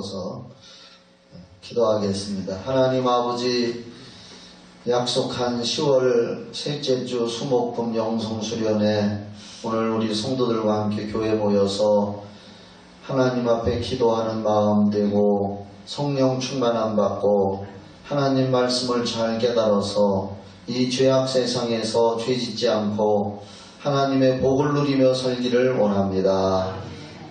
서서 기도하겠습니다. 하나님 아버지, 약속한 10월 셋째 주 수목금 영성수련회 오늘 우리 성도들과 함께 교회 모여서 하나님 앞에 기도하는 마음 되고 성령 충만함 받고 하나님 말씀을 잘 깨달아서 이 죄악 세상에서 죄짓지 않고 하나님의 복을 누리며 살기를 원합니다.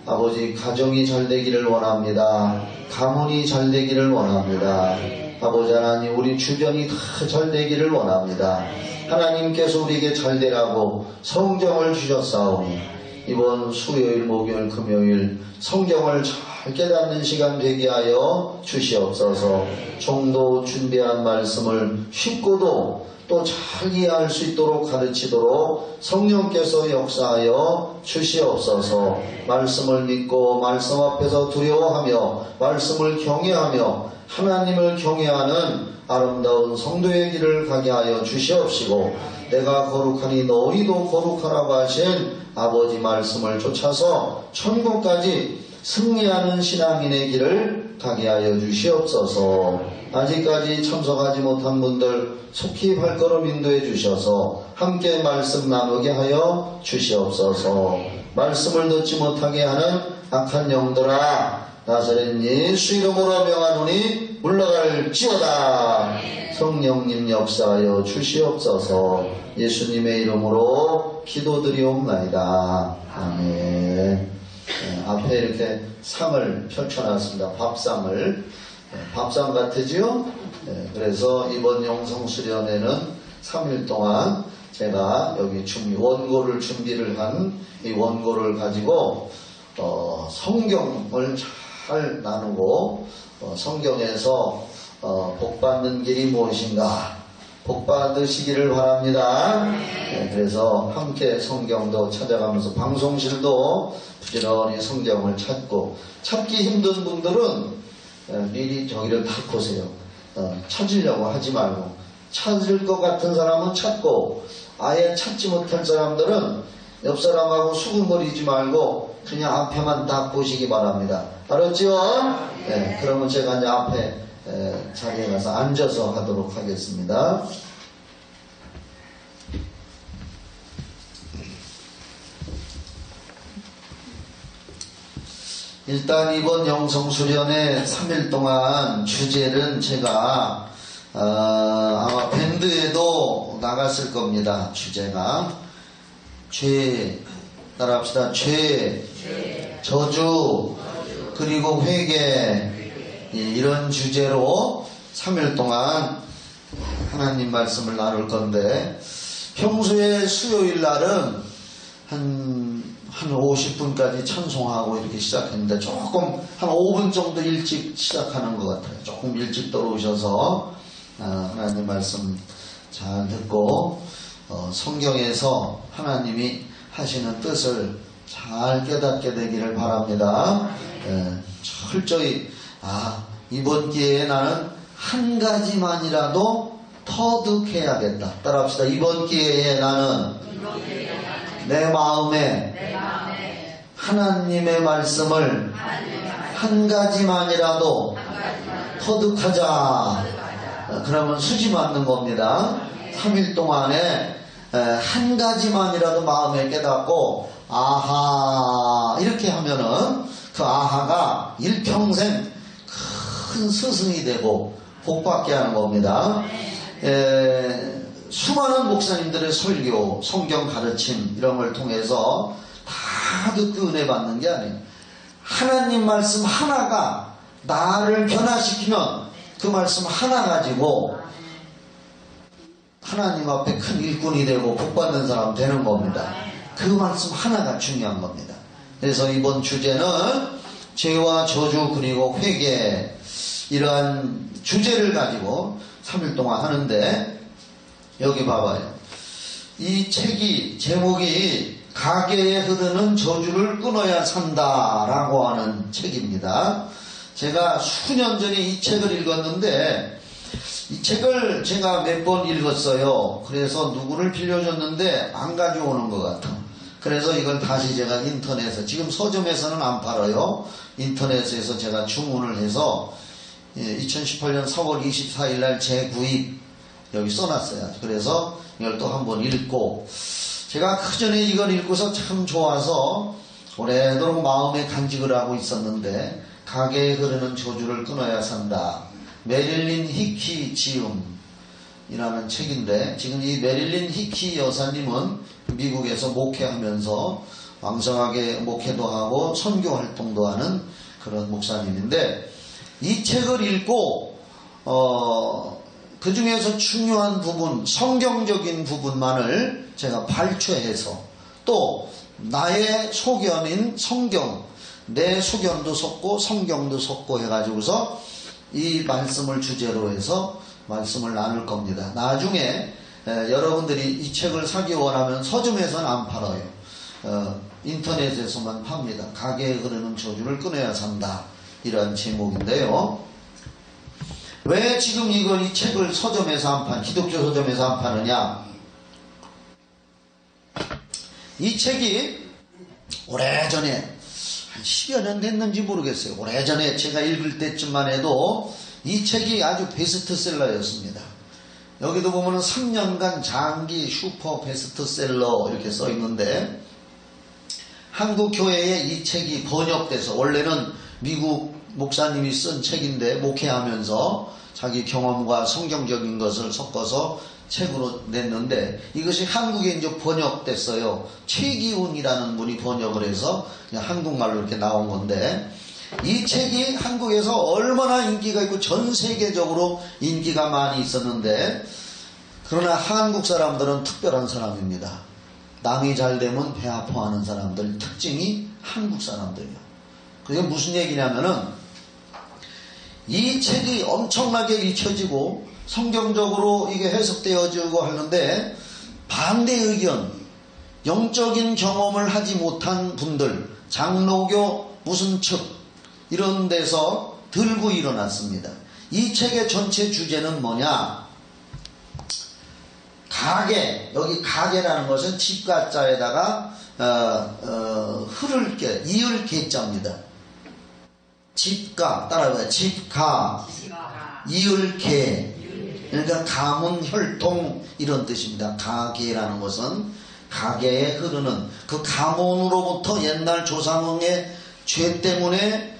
아버지, 가정이 잘 되기를 원합니다. 가문이 잘 되기를 원합니다. 아버지 하나님, 우리 주변이 다 잘 되기를 원합니다. 하나님께서 우리에게 잘 되라고 성경을 주셨사오니 이번 수요일, 목요일, 금요일 성경을 잘 깨닫는 시간 되게 하여 주시옵소서. 종도 준비한 말씀을 쉽고도 또 잘 이해할 수 있도록 가르치도록 성령께서 역사하여 주시옵소서. 말씀을 믿고 말씀 앞에서 두려워하며 말씀을 경외하며 하나님을 경외하는 아름다운 성도의 길을 가게 하여 주시옵시고, 내가 거룩하니 너희도 거룩하라고 하신 아버지 말씀을 쫓아서 천국까지 승리하는 신앙인의 길을 가게 하여 주시옵소서. 아직까지 참석하지 못한 분들 속히 발걸음 인도해 주셔서 함께 말씀 나누게 하여 주시옵소서. 말씀을 듣지 못하게 하는 악한 영들아, 나사렛 예수 이름으로 명하노니 물러갈지어다. 성령님 역사하여 주시옵소서. 예수님의 이름으로 기도드리옵나이다. 아멘. 앞에 이렇게 상을 펼쳐놨습니다. 밥상을. 밥상 같으지요? 그래서 이번 영성수련회는 3일 동안 제가 여기 원고를 준비를 한 이 원고를 가지고 성경을 잘 나누고 성경에서 복받는 길이 무엇인가 복받으시기를 바랍니다. 그래서 함께 성경도 찾아가면서 방송실도 부지런히 성경을 찾기 힘든 분들은 미리 저기를 다 보세요. 찾으려고 하지 말고, 찾을 것 같은 사람은 찾고 아예 찾지 못할 사람들은 옆 사람하고 수군거리지 말고 그냥 앞에만 딱 보시기 바랍니다. 알았죠? 네, 그러면 제가 이제 앞에 자리에 가서 앉아서 하도록 하겠습니다. 일단 이번 영성수련회 3일 동안 주제는 제가 아마 밴드에도 나갔을 겁니다. 주제가 따라합시다. 죄, 저주, 그리고 회개, 이런 주제로 3일 동안 하나님 말씀을 나눌 건데, 평소에 수요일 날은 한 50분까지 찬송하고 이렇게 시작했는데 조금 한 5분 정도 일찍 시작하는 것 같아요. 조금 일찍 들어오셔서 하나님 말씀 잘 듣고 성경에서 하나님이 하시는 뜻을 잘 깨닫게 되기를 바랍니다. 철저히 이번 기회에 나는 한 가지만이라도 터득해야겠다. 따라합시다. 이번 기회에 나는 내 마음에 하나님의 말씀을 한 가지만이라도 터득하자. 그러면 수지 맞는 겁니다. 3일 동안에 한 가지만이라도 마음에 깨닫고 아하 이렇게 하면은 그 아하가 일평생 큰 스승이 되고 복받게 하는 겁니다. 수많은 목사님들의 설교, 성경 가르침 이런 걸 통해서 다 듣고 은혜 받는 게 아니에요. 하나님 말씀 하나가 나를 변화시키면 그 말씀 하나 가지고 하나님 앞에 큰 일꾼이 되고 복받는 사람 되는 겁니다. 그 말씀 하나가 중요한 겁니다. 그래서 이번 주제는 죄와 저주 그리고 회개, 이러한 주제를 가지고 3일 동안 하는데, 여기 봐봐요. 이 책이 제목이 가게에 흐르는 저주를 끊어야 산다라고 하는 책입니다. 제가 수년 전에 이 책을 읽었는데, 이 책을 제가 몇 번 읽었어요. 그래서 누구를 빌려줬는데 안 가져오는 것 같아. 그래서 이걸 다시 제가 인터넷에, 지금 서점에서는 안 팔아요. 인터넷에서 제가 주문을 해서 2018년 4월 24일 날 재구입 여기 써놨어요. 그래서 이걸 또 한번 읽고, 제가 그전에 이걸 읽고서 참 좋아서 오래도록 마음에 간직을 하고 있었는데, 가게에 흐르는 저주를 끊어야 산다. 메릴린 히키 지음이라는 책인데, 지금 이 메릴린 히키 여사님은 미국에서 목회하면서 왕성하게 목회도 하고 선교 활동도 하는 그런 목사님인데, 이 책을 읽고 그 중에서 중요한 부분, 성경적인 부분만을 제가 발췌해서, 또 나의 소견인 성경, 내 소견도 섞고 성경도 섞고 해가지고서 이 말씀을 주제로 해서 말씀을 나눌 겁니다. 나중에 여러분들이 이 책을 사기 원하면 서점에서는 안 팔아요. 인터넷에서만 팝니다. 가게에 흐르는 저주를 끊어야 산다, 이런 제목인데요. 왜 지금 이 책을 서점에서 기독교 서점에서 안 파느냐? 이 책이 오래전에, 한 10여 년 됐는지 모르겠어요. 오래전에 제가 읽을 때쯤만 해도 이 책이 아주 베스트셀러였습니다. 여기도 보면 3년간 장기 슈퍼 베스트셀러 이렇게 써 있는데, 한국 교회에 이 책이 번역돼서, 원래는 미국 목사님이 쓴 책인데 목회하면서 자기 경험과 성경적인 것을 섞어서 책으로 냈는데, 이것이 한국에 이제 번역됐어요. 최기훈이라는 분이 번역을 해서 그냥 한국말로 이렇게 나온 건데, 이 책이 한국에서 얼마나 인기가 있고 전 세계적으로 인기가 많이 있었는데, 그러나 한국 사람들은 특별한 사람입니다. 남이 잘 되면 배 아파하는 사람들, 특징이 한국 사람들이에요. 그게 무슨 얘기냐면은, 이 책이 엄청나게 읽혀지고 성경적으로 이게 해석되어지고 하는데, 반대 의견, 영적인 경험을 하지 못한 분들, 장로교 무슨 측 이런 데서 들고 일어났습니다. 이 책의 전체 주제는 뭐냐? 가게, 여기 가게라는 것은 집가자에다가 흐를 게, 이을 개자입니다. 집가, 따라해봐요. 집가, 이을 개. 그러니까 가문, 혈통 이런 뜻입니다. 가게라는 것은 가게에 흐르는, 그 가문으로부터 옛날 조상의 죄 때문에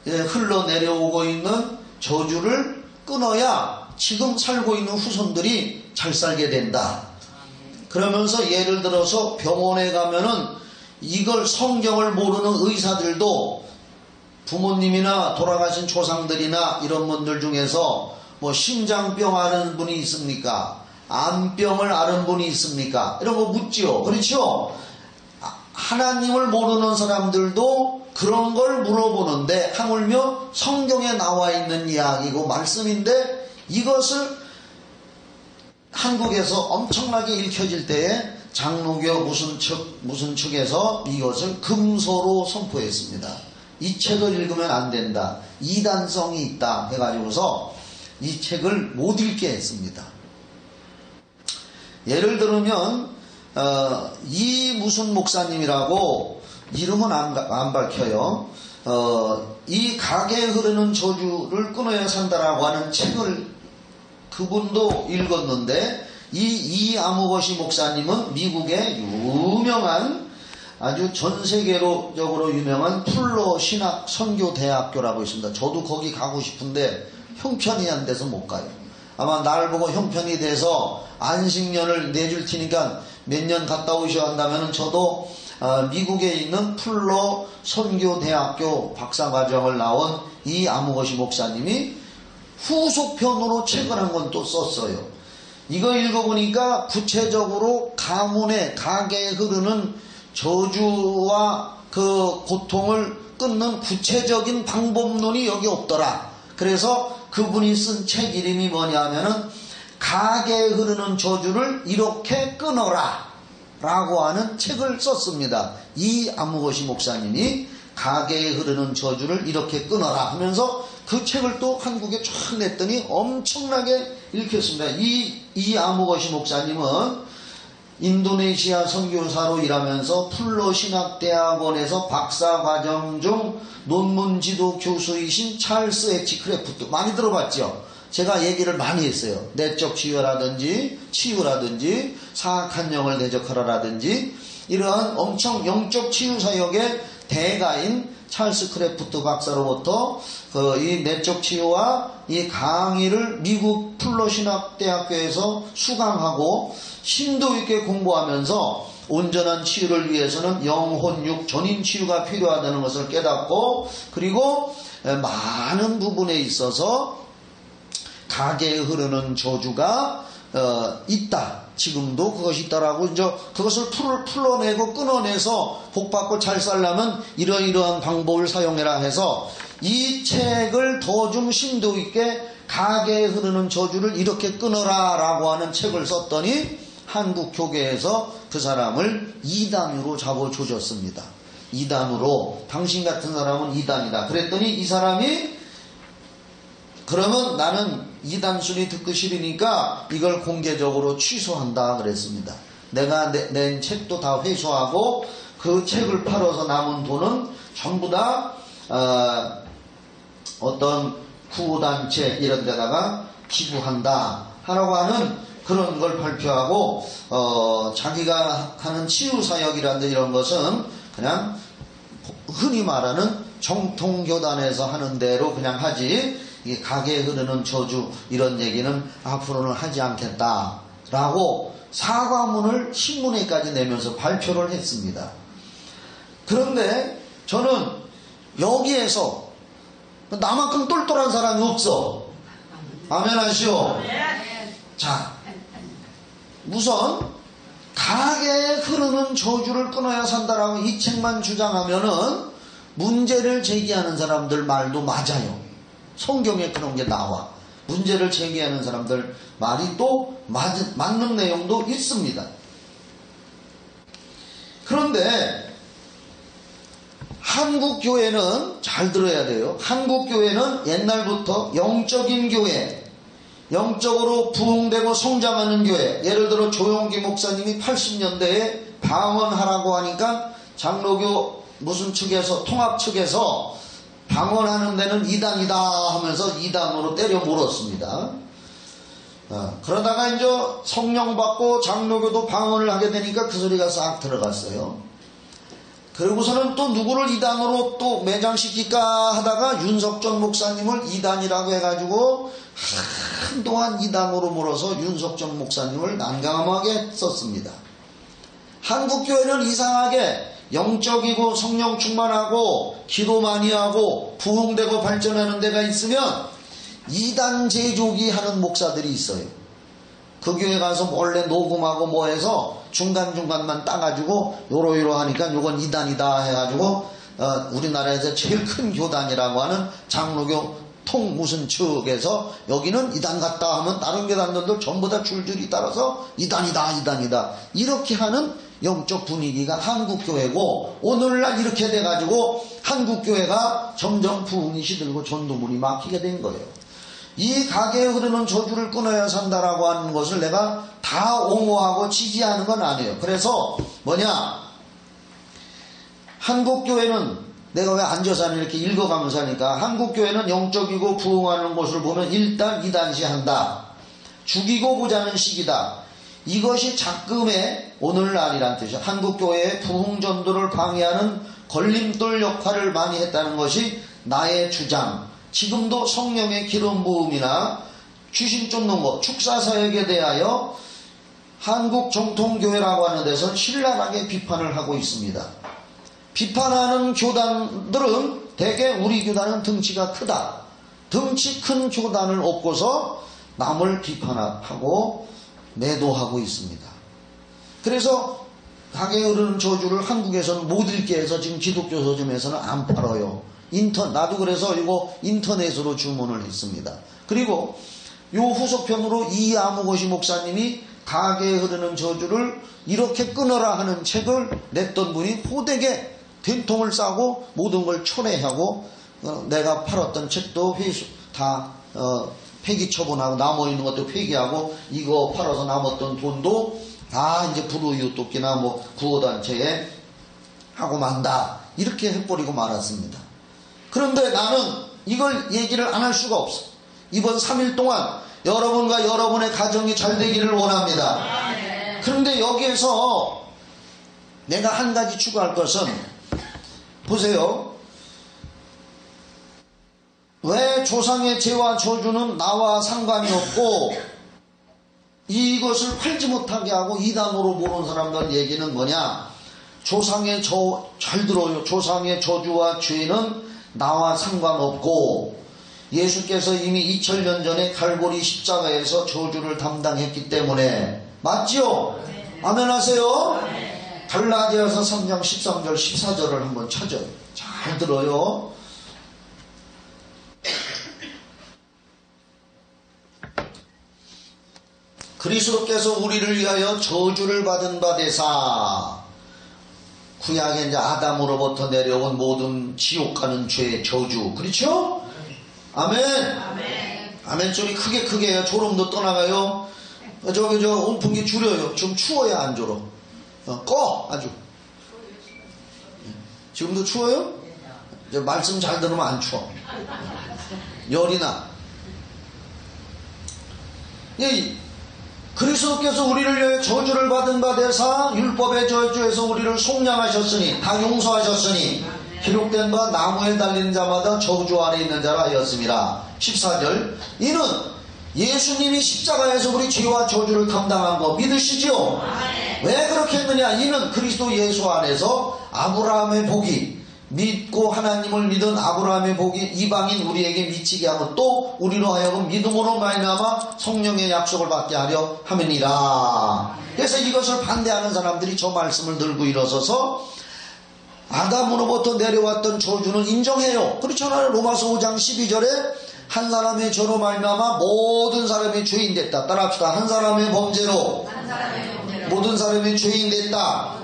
흘러내려오고 있는 저주를 끊어야 지금 살고 있는 후손들이 잘 살게 된다. 그러면서 예를 들어서 병원에 가면은 이걸 성경을 모르는 의사들도 부모님이나 돌아가신 조상들이나 이런 분들 중에서 뭐 심장병 앓은 분이 있습니까? 암병을 앓은 분이 있습니까? 이런 거 묻지요. 그렇죠? 하나님을 모르는 사람들도 그런 걸 물어보는데, 하물며 성경에 나와 있는 이야기고 말씀인데, 이것을 한국에서 엄청나게 읽혀질 때에 장로교 무슨 측에서 이것을 금소로 선포했습니다. 이 책을 읽으면 안 된다, 이단성이 있다 해가지고서 이 책을 못 읽게 했습니다. 예를 들면 이 무슨 목사님이라고, 이름은 안 밝혀요. 이 가게에 흐르는 저주를 끊어야 산다라고 하는 책을 그분도 읽었는데, 이 아무것이 목사님은 미국의 유명한, 아주 전 세계적으로 유명한 풀러 신학 선교대학교라고 있습니다. 저도 거기 가고 싶은데 형편이 안 돼서 못 가요. 아마 날 보고 형편이 돼서 안식년을 내줄 테니까 몇 년 갔다 오셔야 한다면, 저도 미국에 있는 풀러 선교대학교 박사과정을 나온 이 아무것이 목사님이 후속편으로 책을 한 권 또 썼어요. 이거 읽어보니까 구체적으로 가문의, 가게에 흐르는 저주와 그 고통을 끊는 구체적인 방법론이 여기 없더라. 그래서 그분이 쓴 책 이름이 뭐냐면은 가게에 흐르는 저주를 이렇게 끊어라 라고 하는 책을 썼습니다. 이 아무것이 목사님이 가게에 흐르는 저주를 이렇게 끊어라 하면서 그 책을 또 한국에 쫙 냈더니 엄청나게 읽혔습니다. 이 아무것이 목사님은 인도네시아 선교사로 일하면서 풀로신학대학원에서 박사과정 중 논문 지도 교수이신 찰스 H. 크래프트 많이 들어봤죠? 제가 얘기를 많이 했어요. 내적 치유라든지 사악한 영을 대적하라라든지 이러한 엄청 영적 치유 사역의 대가인 찰스 크래프트 박사로부터 이 내적 치유와 이 강의를 미국 풀로신학대학교에서 수강하고 심도 있게 공부하면서 온전한 치유를 위해서는 영혼육 전인 치유가 필요하다는 것을 깨닫고, 그리고 많은 부분에 있어서 가게에 흐르는 저주가 있다. 지금도 그것이 있다라고 이제 그것을 풀어내고 끊어내서 복받고 잘 살려면 이러이러한 방법을 사용해라 해서 이 책을 더 좀 심도 있게 가게에 흐르는 저주를 이렇게 끊어라 라고 하는 책을 썼더니 한국 교계에서 그 사람을 이단으로 잡아조졌습니다. 이단으로, 당신 같은 사람은 이단이다. 그랬더니 이 사람이 그러면 나는 이단 순위 듣기 싫으니까 이걸 공개적으로 취소한다 그랬습니다. 내가 낸 책도 다 회수하고 그 책을 팔아서 남은 돈은 전부 다 어떤 구호단체 이런 데다가 기부한다 하라고 하는 그런 걸 발표하고, 자기가 하는 치유사역이라든지 이런 것은 그냥 흔히 말하는 정통교단에서 하는 대로 그냥 하지, 이 가게에 흐르는 저주 이런 얘기는 앞으로는 하지 않겠다라고 사과문을 신문에까지 내면서 발표를 했습니다. 그런데 저는 여기에서 나만큼 똘똘한 사람이 없어. 아멘 하시오. 자, 우선 가게에 흐르는 저주를 끊어야 산다라고 이 책만 주장하면은 문제를 제기하는 사람들 말도 맞아요. 성경에 그런 게 나와. 문제를 제기하는 사람들 말이 또 맞는 내용도 있습니다. 그런데 한국 교회는 잘 들어야 돼요. 한국 교회는 옛날부터 영적인 교회, 영적으로 부흥되고 성장하는 교회. 예를 들어 조용기 목사님이 80년대에 방언하라고 하니까 장로교 무슨 측에서, 통합 측에서 방언하는 데는 이단이다 하면서 이단으로 때려 물었습니다. 그러다가 이제 성령 받고 장로교도 방언을 하게 되니까 그 소리가 싹 들어갔어요. 그리고서는 또 누구를 이단으로 또 매장시킬까 하다가 윤석전 목사님을 이단이라고 해가지고 한동안 이단으로 물어서 윤석전 목사님을 난감하게 썼습니다. 한국교회는 이상하게 영적이고 성령 충만하고 기도 많이 하고 부흥되고 발전하는 데가 있으면 이단 제조기 하는 목사들이 있어요. 그 교회 가서 몰래 녹음하고 뭐 해서 중간중간만 따가지고 요러요러 하니까 요건 이단이다 해가지고 우리나라에서 제일 큰 교단이라고 하는 장로교 통 무슨 측에서 여기는 이단 같다 하면 다른 교단들도 전부 다 줄줄이 따라서 이단이다 이렇게 하는 영적 분위기가 한국교회고, 오늘날 이렇게 돼가지고 한국교회가 점점 부흥이 시들고 전도문이 막히게 된 거예요. 이 가게에 흐르는 저주를 끊어야 산다라고 하는 것을 내가 다 옹호하고 지지하는 건 아니에요. 그래서 뭐냐, 한국교회는 내가 왜 앉아서 이렇게 읽어가면서 하니까, 한국교회는 영적이고 부흥하는 것을 보면 일단 이단시한다. 죽이고 보자는 시기다. 이것이 작금의 오늘날이란 뜻이죠. 한국교회의 부흥전도를 방해하는 걸림돌 역할을 많이 했다는 것이 나의 주장. 지금도 성령의 기름 부음이나 귀신 쫓는 것, 축사사역에 대하여 한국 정통교회라고 하는 데서 신랄하게 비판을 하고 있습니다. 비판하는 교단들은 대개 우리 교단은 덩치가 크다. 덩치 큰 교단을 업고서 남을 비판하고 매도하고 있습니다. 그래서 가게에 흐르는 저주를 한국에서는 못 읽게 해서 지금 기독교 서점에서는 안 팔아요. 나도 그래서 이거 인터넷으로 주문을 했습니다. 그리고 요 후속편으로 이아무고시 목사님이 가게에 흐르는 저주를 이렇게 끊어라 하는 책을 냈던 분이 호되게 된통을 싸고 모든 걸 철회하고 내가 팔았던 책도 다 폐기 처분하고 남아있는 것도 폐기하고 이거 팔아서 남았던 돈도 다 이제 불우이웃 돕기나 뭐 구호단체에 하고 만다. 이렇게 해버리고 말았습니다. 그런데 나는 이걸 얘기를 안 할 수가 없어. 이번 3일 동안 여러분과 여러분의 가정이 잘 되기를 원합니다. 그런데 여기에서 내가 한 가지 추가할 것은, 보세요. 왜 조상의 죄와 저주는 나와 상관이 없고 이것을 팔지 못하게 하고 이단으로 모르는 사람들 얘기는 뭐냐? 잘 들어요. 조상의 저주와 죄는 나와 상관없고 예수께서 이미 2000년 전에 갈보리 십자가에서 저주를 담당했기 때문에. 맞죠? 아멘 하세요? 갈라디아서 3장 13절 14절을 한번 찾아요. 잘 들어요. 그리스도께서 우리를 위하여 저주를 받은 바 되사, 구약에 이제 아담으로부터 내려온 모든 지옥 가는 죄의 저주. 그렇죠? 아멘. 아멘 소리 크게 해요. 졸음도 떠나가요. 저기 온풍기 줄여요. 좀 추워야 안 졸어. 꺼 아주. 지금도 추워요? 말씀 잘 들으면 안 추워. 열이 나. 그리스도께서 우리를 위해 저주를 받은 바 되사 율법의 저주에서 우리를 속량하셨으니, 다 용서하셨으니 기록된 바 나무에 달린 자마다 저주 아래 있는 자라 하였습니다. 14절. 이는 예수님이 십자가에서 우리 죄와 저주를 담당한 거 믿으시죠? 왜 그렇게 했느냐? 이는 그리스도 예수 안에서 아브라함의 복이, 믿고 하나님을 믿은 아브라함의 복이 이방인 우리에게 미치게 하고 또 우리로 하여금 믿음으로 말미암아 성령의 약속을 받게 하려 함이니라. 그래서 이것을 반대하는 사람들이 저 말씀을 들고 일어서서 아담으로부터 내려왔던 저주는 인정해요. 그렇잖아요. 로마서 5장 12절에 한 사람의 죄로 말미암아 모든 사람이 죄인 됐다. 따라합시다. 한 사람의 범죄로 모든 사람이 죄인 됐다.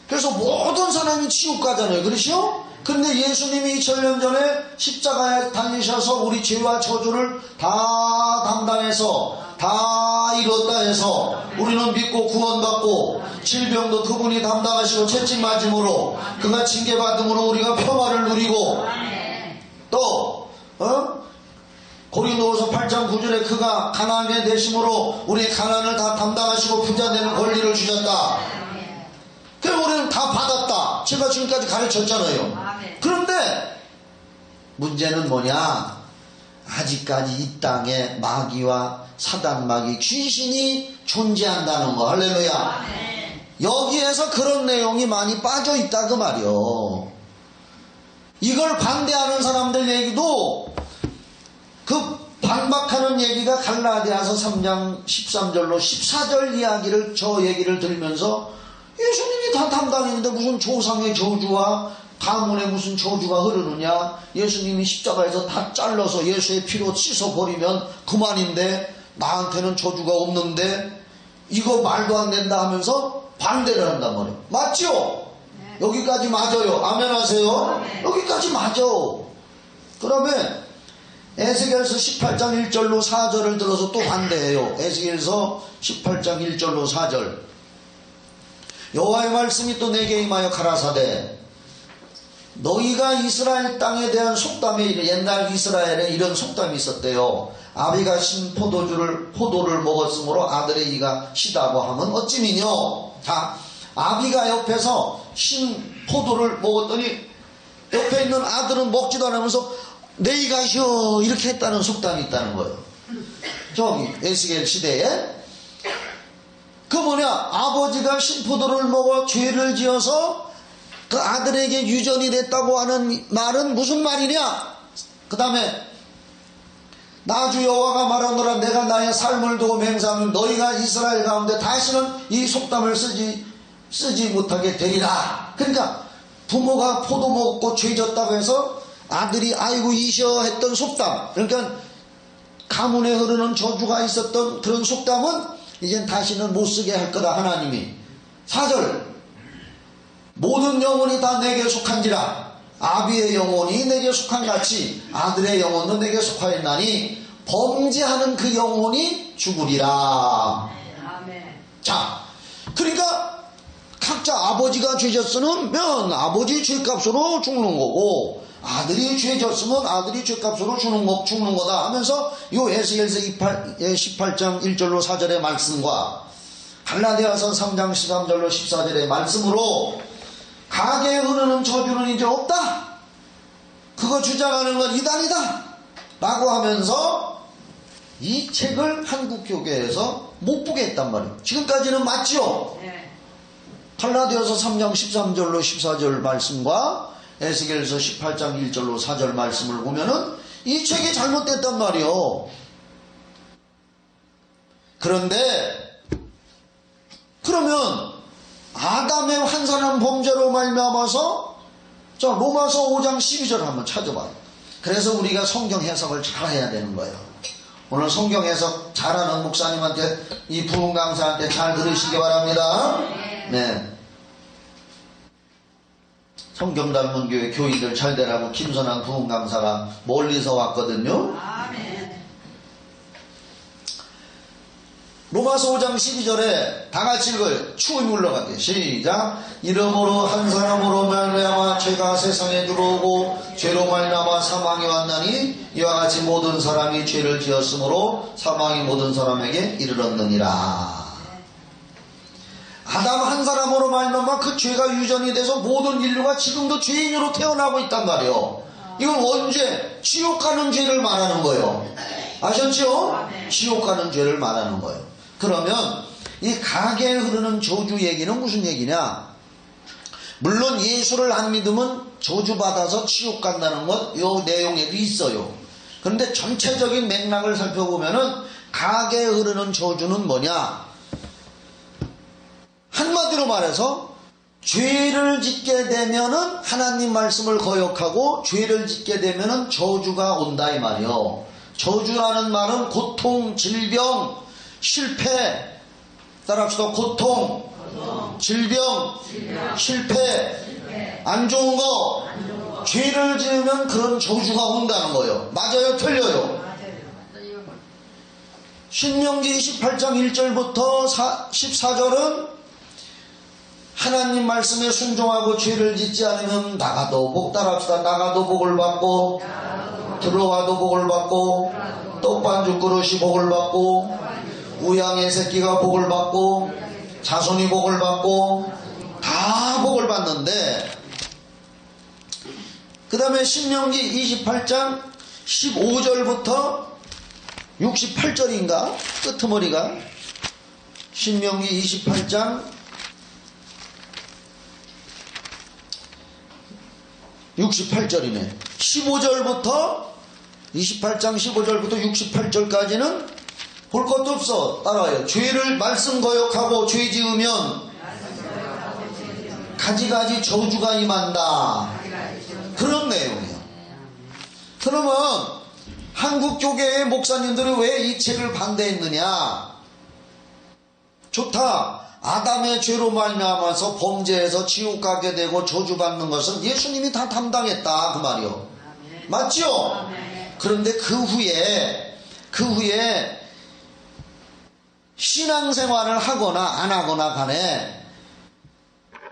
그래서 모든 사람이 지옥 가잖아요. 그렇죠? 근데 예수님이 2000년 전에 십자가에 달리셔서 우리 죄와 저주를 다 담당해서 다 이뤘다 해서 우리는 믿고 구원받고, 질병도 그분이 담당하시고 채찍 맞음으로 그가 징계받음으로 우리가 평화를 누리고, 또 고린도후서 8장 9절에 그가 가난의 대심으로 우리 가난을 다 담당하시고 부자 되는 권리를 주셨다. 그래서 우리는 다 받았다. 제가 지금까지 가르쳤잖아요. 그런데 문제는 뭐냐? 아직까지 이 땅에 마귀와 사단 마귀 귀신이 존재한다는 거. 할렐루야. 여기에서 그런 내용이 많이 빠져 있다 그 말이요. 이걸 반대하는 사람들 얘기도, 그 반박하는 얘기가 갈라디아서 3장 13절로 14절 이야기를, 저 얘기를 들으면서 예수님이 다 담당했는데 무슨 조상의 저주와 가문에 무슨 저주가 흐르느냐? 예수님이 십자가에서 다 잘라서 예수의 피로 씻어버리면 그만인데 나한테는 저주가 없는데 이거 말도 안 된다 하면서 반대를 한단 말이에요. 맞죠? 여기까지 맞아요. 아멘 하세요? 여기까지 맞아. 그러면 에스겔서 18장 1절로 4절을 들어서 또 반대해요. 에스겔서 18장 1절로 4절. 여호와의 말씀이 또 내게 임하여 가라사대, 너희가 이스라엘 땅에 대한 속담이, 옛날 이스라엘에 이런 속담이 있었대요. 아비가 신 포도를 먹었으므로 아들의 이가 시다고 하면 어찌미뇨. 자, 아비가 옆에서 신 포도를 먹었더니 옆에 있는 아들은 먹지도 않으면서 내 이가 쉬어 이렇게 했다는 속담이 있다는 거예요. 저기 에스겔 시대에. 그 뭐냐, 아버지가 신포도를 먹어 죄를 지어서 그 아들에게 유전이 됐다고 하는 말은 무슨 말이냐? 그 다음에 나주 여호와가 말하노라, 내가 나의 삶을 두고 맹세하면 너희가 이스라엘 가운데 다시는 이 속담을 쓰지 못하게 되리라. 그러니까 부모가 포도 먹고 죄졌다고 해서 아들이 아이고 이셔 했던 속담, 그러니까 가문에 흐르는 저주가 있었던 그런 속담은 이젠 다시는 못 쓰게 할 거다 하나님이. 4절. 모든 영혼이 다 내게 속한지라, 아비의 영혼이 내게 속한 같이 아들의 영혼도 내게 속하였나니 범죄하는 그 영혼이 죽으리라. 자, 그러니까 각자 아버지가 죄 졌으면 아버지 죄값으로 죽는 거고, 아들이 죄 졌으면 아들이 죄값으로 죽는 거다 하면서 요 에스겔서 18장 1절로 4절의 말씀과 갈라디아서 3장 13절로 14절의 말씀으로 가게에 흐르는 저주는 이제 없다. 그거 주장하는 건 이단이다. 라고 하면서 이 책을 한국교회에서 못 보게 했단 말이에요. 지금까지는 맞죠? 네. 갈라디아서 3장 13절로 14절 말씀과 에스겔서 18장 1절로 4절 말씀을 보면은 이 책이 잘못됐단 말이에요. 그런데 그러면 아담의 환산한 범죄로 말미암아서 자 로마서 5장 12절을 한번 찾아봐요. 그래서 우리가 성경 해석을 잘 해야 되는 거예요. 오늘 성경 해석 잘하는 목사님한테 이 부흥 강사한테 잘 들으시기 바랍니다. 네. 성경 닮은 교회 교인들 잘 되라고 김선한 부흥 강사가 멀리서 왔거든요. 로마서 5장 12절에 다 같이 읽어요. 추임이 올라가게 시작. 이러므로 한 사람으로 말미암아 죄가 세상에 들어오고 죄로 말미암아 사망이 왔나니 이와 같이 모든 사람이 죄를 지었으므로 사망이 모든 사람에게 이르렀느니라. 아담 한 사람으로 말미암아 그 죄가 유전이 돼서 모든 인류가 지금도 죄인으로 태어나고 있단 말이에요. 이건 언제? 지옥 가는 죄를 말하는 거예요. 아셨죠? 지옥 가는 죄를 말하는 거예요. 그러면 이 가게에 흐르는 저주 얘기는 무슨 얘기냐? 물론 예수를 안 믿으면 저주받아서 지옥 간다는 것 이 내용에도 있어요. 그런데 전체적인 맥락을 살펴보면은 가게에 흐르는 저주는 뭐냐? 한마디로 말해서 죄를 짓게 되면은 하나님 말씀을 거역하고 죄를 짓게 되면은 저주가 온다 이 말이요. 저주라는 말은 고통, 질병, 실패, 따라합시다. 고통, 질병, 실패, 안 좋은 거, 죄를 지으면 그런 저주가 온다는 거예요. 맞아요? 틀려요? 신명기 28장 1절부터 14절은 하나님 말씀에 순종하고 죄를 짓지 않으면 나가도 복, 따라합시다. 나가도 복을 받고 들어와도 복을 받고 떡반죽 그릇이 복을 받고 우양의 새끼가 복을 받고 자손이 복을 받고 다 복을 받는데, 그 다음에 신명기 28장 15절부터 68절인가 끄트머리가 신명기 28장 68절이네. 15절부터 28장 15절부터 68절까지는 볼 것도 없어. 따라와요. 죄를 말씀 거역하고 죄 지으면 가지가지 저주가 임한다. 그런 내용이에요. 그러면 한국 교계의 목사님들이 왜 이 책을 반대했느냐? 좋다. 아담의 죄로 말미암아서 범죄해서 지옥 가게 되고 저주받는 것은 예수님이 다 담당했다 그 말이요. 맞죠? 그런데 그 후에 신앙생활을 하거나 안 하거나 간에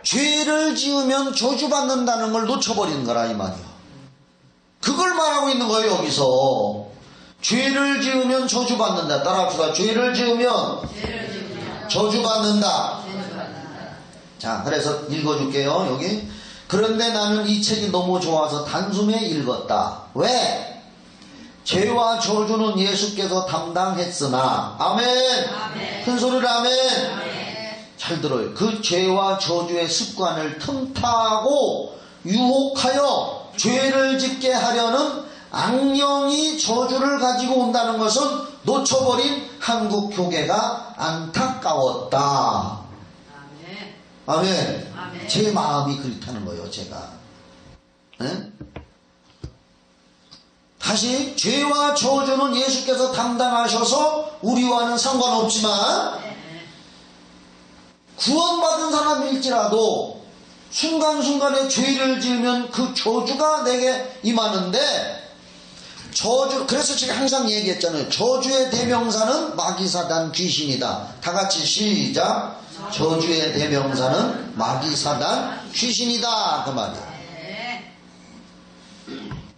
죄를 지으면 저주받는다는 걸 놓쳐버리는 거라 이 말이요. 그걸 말하고 있는 거예요 여기서. 죄를 지으면 저주받는다. 따라합시다. 죄를 지으면 저주받는다. 자, 그래서 읽어줄게요 여기. 그런데 나는 이 책이 너무 좋아서 단숨에 읽었다. 왜? 죄와 저주는 예수께서 담당했으나, 아멘. 큰 소리로 아멘. 잘 들어요. 그 죄와 저주의 습관을 틈타고 유혹하여 죄를 짓게 하려는 악령이 저주를 가지고 온다는 것은 놓쳐버린 한국 교계가 안타까웠다. 아멘. 제 마음이 그렇다는 거예요 제가. 네? 다시 죄와 저주는 예수께서 담당하셔서 우리와는 상관없지만 구원받은 사람일지라도 순간순간에 죄를 지으면 그 저주가 내게 임하는데 그래서 제가 항상 얘기했잖아요. 저주의 대명사는 마귀사단 귀신이다. 다 같이 시작. 저주의 대명사는 마귀사단 귀신이다. 그 말이야.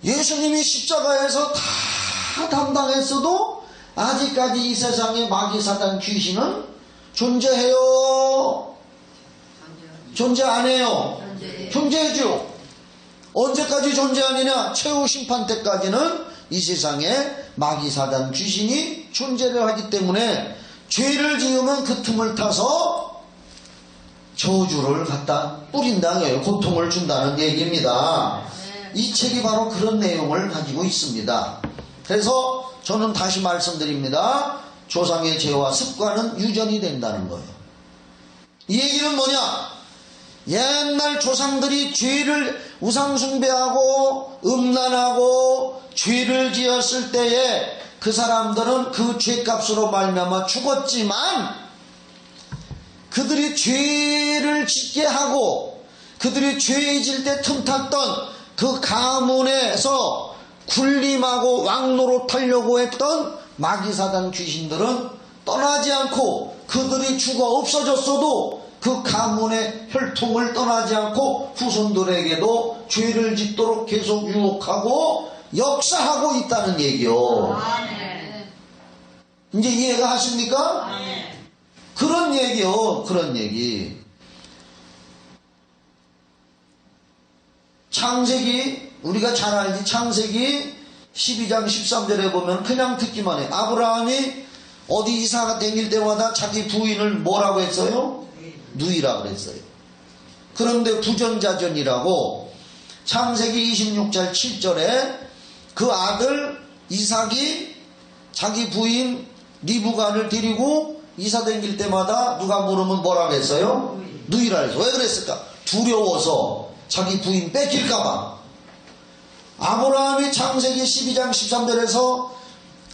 예수님이 십자가에서 다 담당했어도 아직까지 이 세상에 마귀사단 귀신은 존재해요? 존재 안 해요? 존재해죠. 언제까지 존재하느냐? 최후 심판 때까지는 이 세상에 마귀사단 귀신이 존재를 하기 때문에 죄를 지으면 그 틈을 타서 저주를 갖다 뿌린다는 고통을 준다는 얘기입니다. 이 책이 바로 그런 내용을 가지고 있습니다. 그래서 저는 다시 말씀드립니다. 조상의 죄와 습관은 유전이 된다는 거예요. 이 얘기는 뭐냐? 옛날 조상들이 죄를 우상숭배하고 음란하고 죄를 지었을 때에 그 사람들은 그 죄값으로 말미암아 죽었지만 그들이 죄를 짓게 하고 그들이 죄에 질 때 틈탔던 그 가문에서 군림하고 왕노릇하려고 했던 마귀사단 귀신들은 떠나지 않고 그들이 죽어 없어졌어도 그 가문의 혈통을 떠나지 않고 후손들에게도 죄를 짓도록 계속 유혹하고 역사하고 있다는 얘기요. 이제 이해가 하십니까? 그런 얘기요. 그런 얘기. 창세기 우리가 잘 알지. 창세기 12장 13절에 보면 그냥 듣기만 해. 아브라함이 어디 이사가 다닐 때마다 자기 부인을 뭐라고 했어요? 누이라고 그랬어요. 그런데 부전자전이라고 창세기 26장 7절에 그 아들 이삭이 자기 부인 리브가를 데리고 이사 다닐 때마다 누가 물으면 뭐라고 했어요? 누이라 했어요. 왜 그랬을까? 두려워서 자기 부인 뺏길까봐. 아브라함이 창세기 12장 13절에서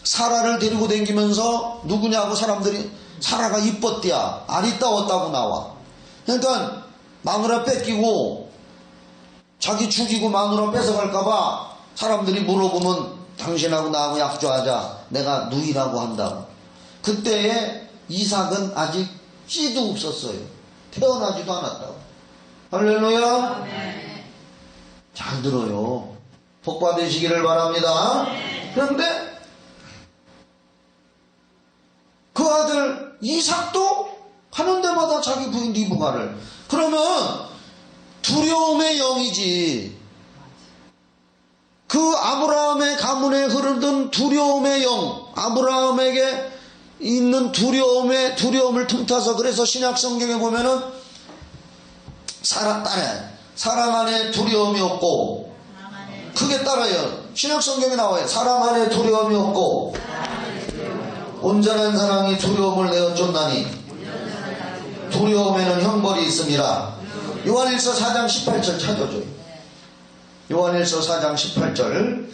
사라를 데리고 다니면서 누구냐고 사람들이 사라가 이뻤디야 안 이따웠다고 나와. 그러니까 마누라 뺏기고 자기 죽이고 마누라 뺏어갈까봐 사람들이 물어보면 당신하고 나하고 약조하자 내가 누이라고 한다고. 그때에 이삭은 아직 씨도 없었어요. 태어나지도 않았다고. 할렐루야. 잘 들어요. 복 받으시기를 바랍니다. 그런데 그 아들 이삭도 하는 데마다 자기 부인 리브가를. 그러면 두려움의 영이지. 그 아브라함의 가문에 흐르던 두려움의 영, 아브라함에게 있는 두려움을 틈타서 그래서 신약 성경에 보면은 사랑 안에 두려움이 없고 크게 따라요. 신약 성경에 나와요. 사랑 안에 두려움이 없고 온전한 사랑이 두려움을 내어 쫓나니 두려움에는 형벌이 있습니다. 요한일서 4장 18절 찾아줘요. 요한일서 4장 18절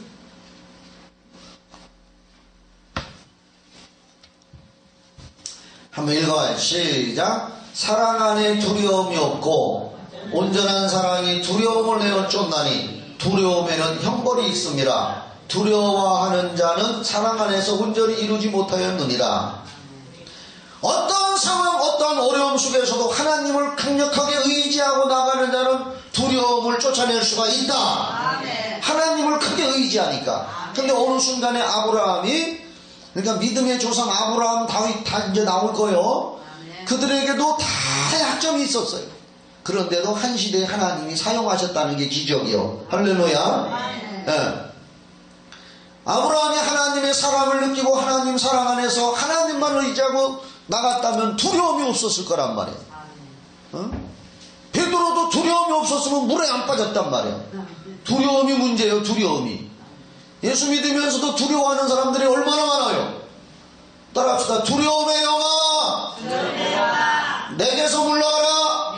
한번 읽어봐요. 시작. 사랑 안에 두려움이 없고 온전한 사랑이 두려움을 내어 쫓나니 두려움에는 형벌이 있습니다. 두려워하는 자는 사랑 안에서 온전히 이루지 못하였느니라. 어떤 상황, 어떤 어려움 속에서도 하나님을 강력하게 의지하고 나가는 자는 두려움을 쫓아낼 수가 있다. 하나님을 크게 의지하니까. 근데 어느 순간에 아브라함이, 그러니까 믿음의 조상 아브라함, 다윗 다 이제 나올 거예요. 그들에게도 다 약점이 있었어요. 그런데도 한 시대에 하나님이 사용하셨다는 게 기적이요. 할렐루야. 네. 아브라함이 하나님의 사랑을 느끼고 하나님 사랑 안에서 하나님만 의지하고 나갔다면 두려움이 없었을 거란 말이에요. 베드로도 두려움이 없었으면 물에 안 빠졌단 말이에요. 두려움이 문제예요. 두려움이. 예수 믿으면서도 두려워하는 사람들이 얼마나 많아요. 따라합시다. 두려움의 영아 내게서 물러가라.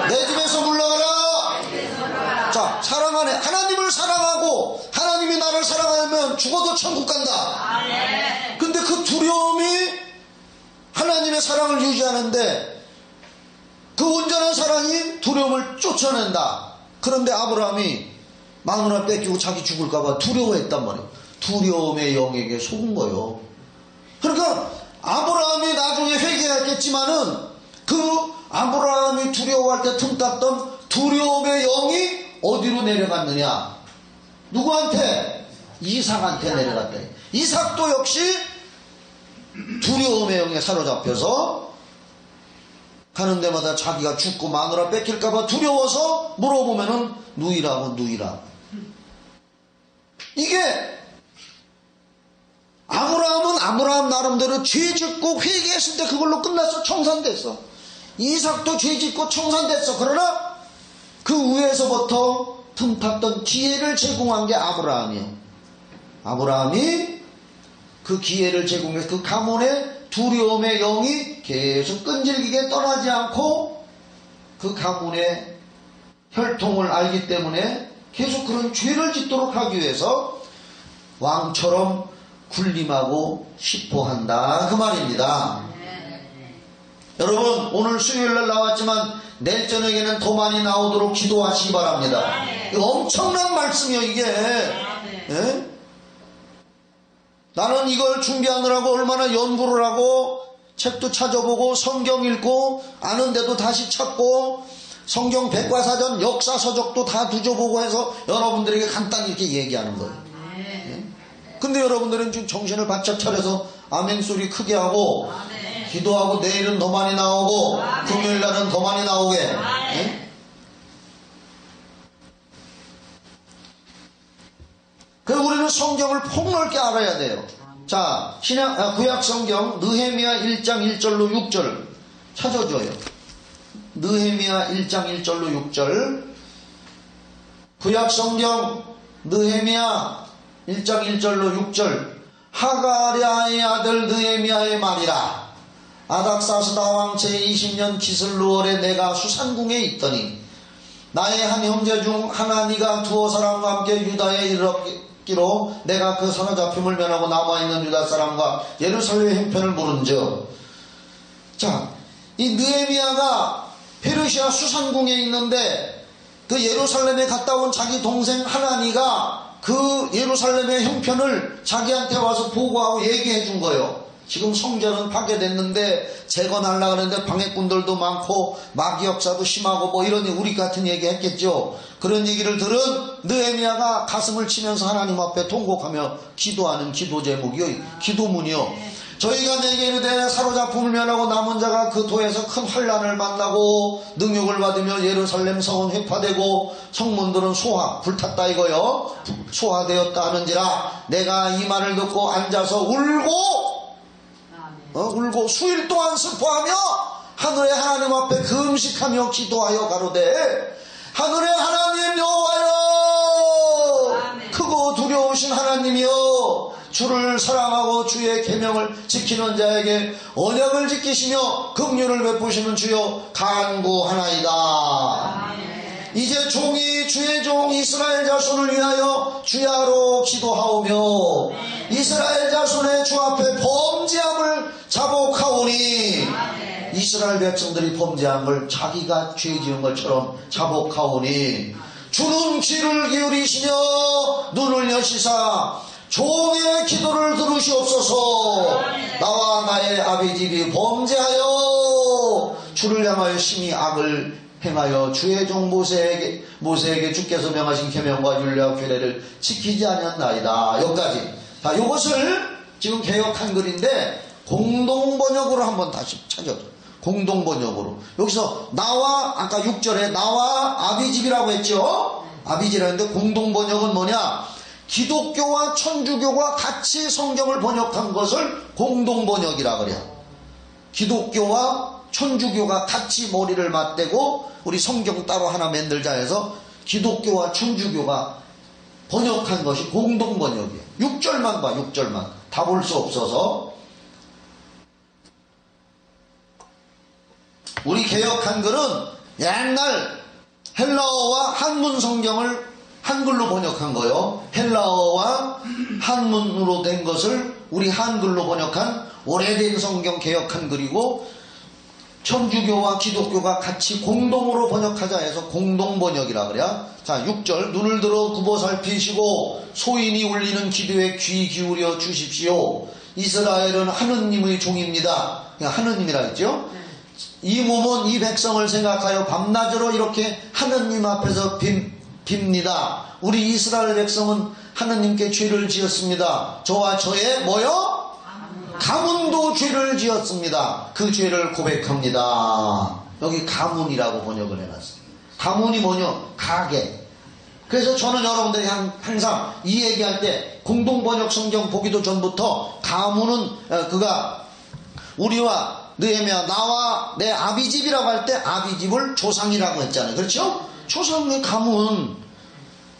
내 집에서 물러가라. 자, 사랑 안에 하나님을 사랑하고 하나님이 나를 사랑하면 죽어도 천국 간다. 근데 그 두려움이 하나님의 사랑을 유지하는데 그 온전한 사랑이 두려움을 쫓아낸다. 그런데 아브라함이 마누라 뺏기고 자기 죽을까봐 두려워했단 말이에요. 두려움의 영에게 속은 거예요. 그러니까 아브라함이 나중에 회개했겠지만은 그 아브라함이 두려워할 때 틈탔던 두려움의 영이 어디로 내려갔느냐? 누구한테? 이삭한테 내려갔대. 이삭도 역시 두려움의 영에 사로잡혀서 가는 데마다 자기가 죽고 마누라 뺏길까봐 두려워서 물어보면은 누이라고. 이게 아브라함은 아브라함 나름대로 죄 짓고 회개했을 때 그걸로 끝났어. 청산됐어. 이삭도 죄 짓고 청산됐어. 그러나 그 위에서부터 틈탔던 기회를 제공한 게 아브라함이에요. 아브라함이 그 기회를 제공해서 그 가문의 두려움의 영이 계속 끈질기게 떠나지 않고 그 가문의 혈통을 알기 때문에 계속 그런 죄를 짓도록 하기 위해서 왕처럼 군림하고 싶어 한다. 그 말입니다. 여러분, 오늘 수요일날 나왔지만 내일 저녁에는 더 많이 나오도록 기도하시기 바랍니다. 이거 엄청난 말씀이에요, 이게. 예? 나는 이걸 준비하느라고 얼마나 연구를 하고 책도 찾아보고 성경 읽고 아는데도 다시 찾고 성경 백과사전 역사서적도 다 뒤져보고 해서 여러분들에게 간단히 이렇게 얘기하는 거예요. 예? 근데 여러분들은 지금 정신을 바짝 차려서 아멘 소리 크게 하고 기도하고 내일은 더 많이 나오고 금요일 날은 더 많이 나오게. 예? 그래서 우리는 성경을 폭넓게 알아야 돼요. 자, 구약 성경 느헤미야 1장 1절로 6절 찾아줘요. 느헤미야 1장 1절로 6절. 구약 성경 느헤미야 1장 1절로 6절. 하가랴의 아들 느헤미야의 말이라. 아닥사스다 왕 제20년 기슬루월에 내가 수산궁에 있더니 나의 한 형제 중 하나니가 두어 사람과 함께 유다에 이르렀기로 내가 그 사로잡힘을 면하고 남아있는 유다 사람과 예루살렘의 형편을 물은즉. 자, 이 느헤미야가 페르시아 수산궁에 있는데 그 예루살렘에 갔다 온 자기 동생 하나니가 그 예루살렘의 형편을 자기한테 와서 보고하고 얘기해 준 거예요. 지금 성전은 파괴됐는데 재건하려고 하는데 방해꾼들도 많고 마귀 역사도 심하고 뭐 이러니 우리 같은 얘기 했겠죠. 그런 얘기를 들은 느헤미야가 가슴을 치면서 하나님 앞에 통곡하며 기도하는 기도 제목이요, 기도문이요. 저희가 내게 이르되 사로잡음을 면하고 남은 자가 그 도에서 큰 환난을 만나고 능욕을 받으며 예루살렘 성은 회파되고 성문들은 소화 불탔다 이거요. 소화되었다 하는지라 내가 이 말을 듣고 앉아서 울고 수일 동안 슬퍼하며 하늘의 하나님 앞에 금식하며 기도하여 가로되 하늘의 하나님 여호와여, 크고 두려우신 하나님이여, 주를 사랑하고 주의 계명을 지키는 자에게 언약을 지키시며 긍휼을 베푸시는 주여 간구하나이다. 이제 종이 주의 종 이스라엘 자손을 위하여 주야로 기도하오며 이스라엘 자손의 주 앞에 범죄함을 자복하오니, 이스라엘 백성들이 범죄한 걸 자기가 죄 지은 것처럼 자복하오니 주는 귀를 기울이시며 눈을 여시사 종의 기도를 들으시옵소서. 나와 나의 아비집이 범죄하여 주를 향하여 심히 악을 행하여 주의 종 모세에게 주께서 명하신 계명과 율례와 규례를 지키지 아니었나이다. 여기까지. 자, 이것을 지금 개역한 글인데 공동번역으로 한번 다시 찾아줘. 공동번역으로. 여기서 나와, 아까 6절에 나와 아비집이라고 했죠. 아비집이라는데 공동번역은 뭐냐? 기독교와 천주교가 같이 성경을 번역한 것을 공동번역이라 그래요. 기독교와 천주교가 같이 머리를 맞대고 우리 성경 따로 하나 만들자 해서 기독교와 천주교가 번역한 것이 공동번역이에요. 6절만 봐, 6절만. 다 볼 수 없어서. 우리 개역 한글은 옛날 헬라어와 한문 성경을 한글로 번역한 거예요. 헬라어와 한문으로 된 것을 우리 한글로 번역한 오래된 성경 개역 한글이고, 천주교와 기독교가 같이 공동으로 번역하자 해서 공동번역이라 그래요. 자, 6절. 눈을 들어 굽어 살피시고 소인이 울리는 기도에 귀 기울여 주십시오. 이스라엘은 하느님의 종입니다. 하느님이라 했죠. 이 몸은 이 백성을 생각하여 밤낮으로 이렇게 하느님 앞에서 빕니다. 우리 이스라엘 백성은 하느님께 죄를 지었습니다. 저와 저의 뭐요? 가문도 죄를 지었습니다. 그 죄를 고백합니다. 여기 가문이라고 번역을 해놨습니다. 가문이 뭐냐? 가게. 그래서 저는 여러분들이 항상 이 얘기할 때 공동번역 성경 보기도 전부터 가문은 그가 우리와 느헤미야 나와 내 아비집이라고 할 때 아비집을 조상이라고 했잖아요. 그렇죠? 조상의 가문.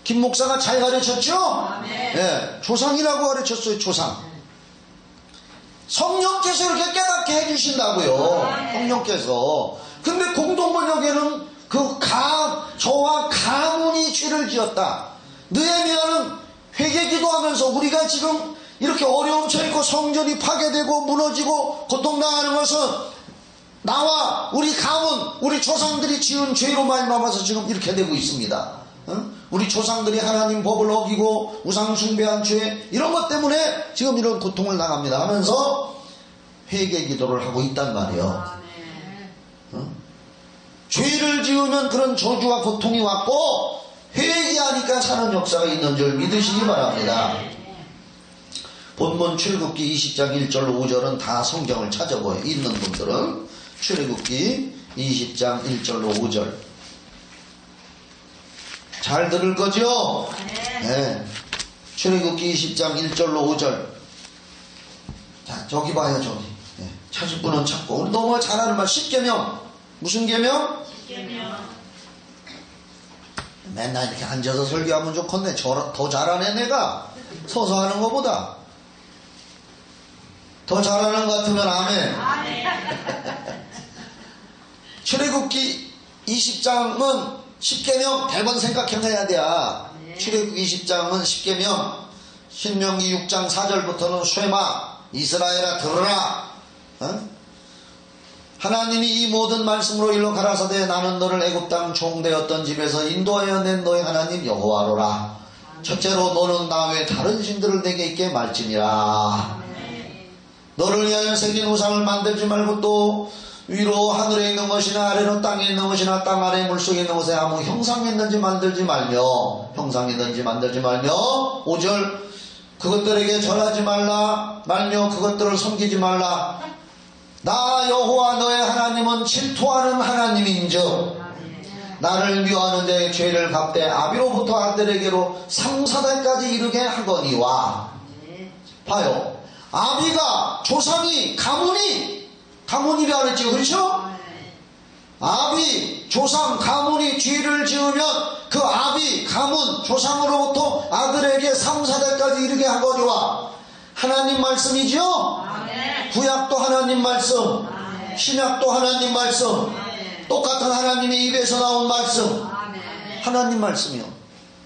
김 목사가 잘 가르쳤죠? 네, 조상이라고 가르쳤어요. 조상. 성령께서 이렇게 깨닫게 해주신다고요. 성령께서. 근데 공동번역에는 저와 가문이 죄를 지었다. 느헤미야는 회개기도하면서 우리가 지금 이렇게 어려움 처했고 성전이 파괴되고 무너지고 고통당하는 것은 나와 우리 가문, 우리 조상들이 지은 죄로 말미암아서 지금 이렇게 되고 있습니다. 우리 조상들이 하나님 법을 어기고 우상 숭배한 죄 이런 것 때문에 지금 이런 고통을 당합니다 하면서 회개 기도를 하고 있단 말이에요. 죄를 지으면 그런 저주와 고통이 왔고 회개하니까 사는 역사가 있는 줄 믿으시기 바랍니다. 본문 출애굽기 20장 1절로 5절은 다 성경을 찾아보여 있는 분들은 출애굽기 20장 1절로 5절 잘 들을 거죠? 네. 출애굽기 20장 1절로 5절. 자, 저기 봐요, 저기. 네. 찾을 분은 찾고. 우리 너무 잘 아는 말, 10계명. 무슨 계명? 10계명. 맨날 이렇게 앉아서 설교하면 좋겠네. 더 잘하네, 내가. 서서 하는 것보다. 더 잘하는 것 같으면 아멘. 출애굽기 20장은 10계명 100번 생각해놔야 돼. 출애굽기 20장은 10계명, 신명기 6장 4절부터는 쉐마, 이스라엘아 들으라. 하나님이 이 모든 말씀으로 일러 가라사대 나는 너를 애굽 땅 종되었던 집에서 인도하여 낸 너의 하나님 여호와로라. 첫째로 너는 나 외 다른 신들을 내게 있게 말지니라. 너를 위하여 새긴 우상을 만들지 말고 또 위로 하늘에 있는 것이나 아래로 땅에 있는 것이나 땅 아래 물속에 있는 것에 아무 형상이 있는지 만들지 말며 5절 그것들에게 절하지 말며 그것들을 섬기지 말라. 나 여호와 너의 하나님은 질투하는 하나님인즉 나를 미워하는 자의 죄를 갚되 아비로부터 아들에게로 3-4代까지 이르게 하거니와. 봐요. 아비가 조상이 가문이라 그랬죠. 그렇죠? 아비, 조상, 가문이 죄를 지으면 그 아비, 가문, 조상으로부터 아들에게 3-4代까지 이르게 하거니와. 하나님 말씀이죠? 구약도 하나님 말씀, 신약도 하나님 말씀, 똑같은 하나님의 입에서 나온 말씀. 하나님 말씀이요.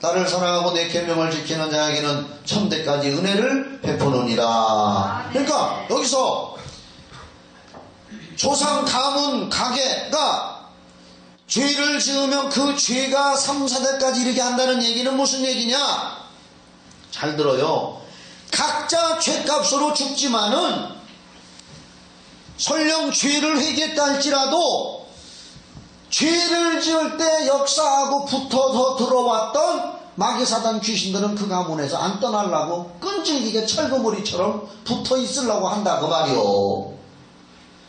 나를 사랑하고 내 계명을 지키는 자에게는 1000대까지 은혜를 베푸느니라. 그러니까 여기서 조상, 가문, 가게가 죄를 지으면 그 죄가 3-4대까지 이르게 한다는 얘기는 무슨 얘기냐? 잘 들어요. 각자 죄값으로 죽지만은 설령 죄를 회개했다 할지라도 죄를 지을 때 역사하고 붙어서 들어왔던 마귀사단 귀신들은 그 가문에서 안 떠나려고 끈질기게 철거머리처럼 붙어 있으려고 한다 그 말이요.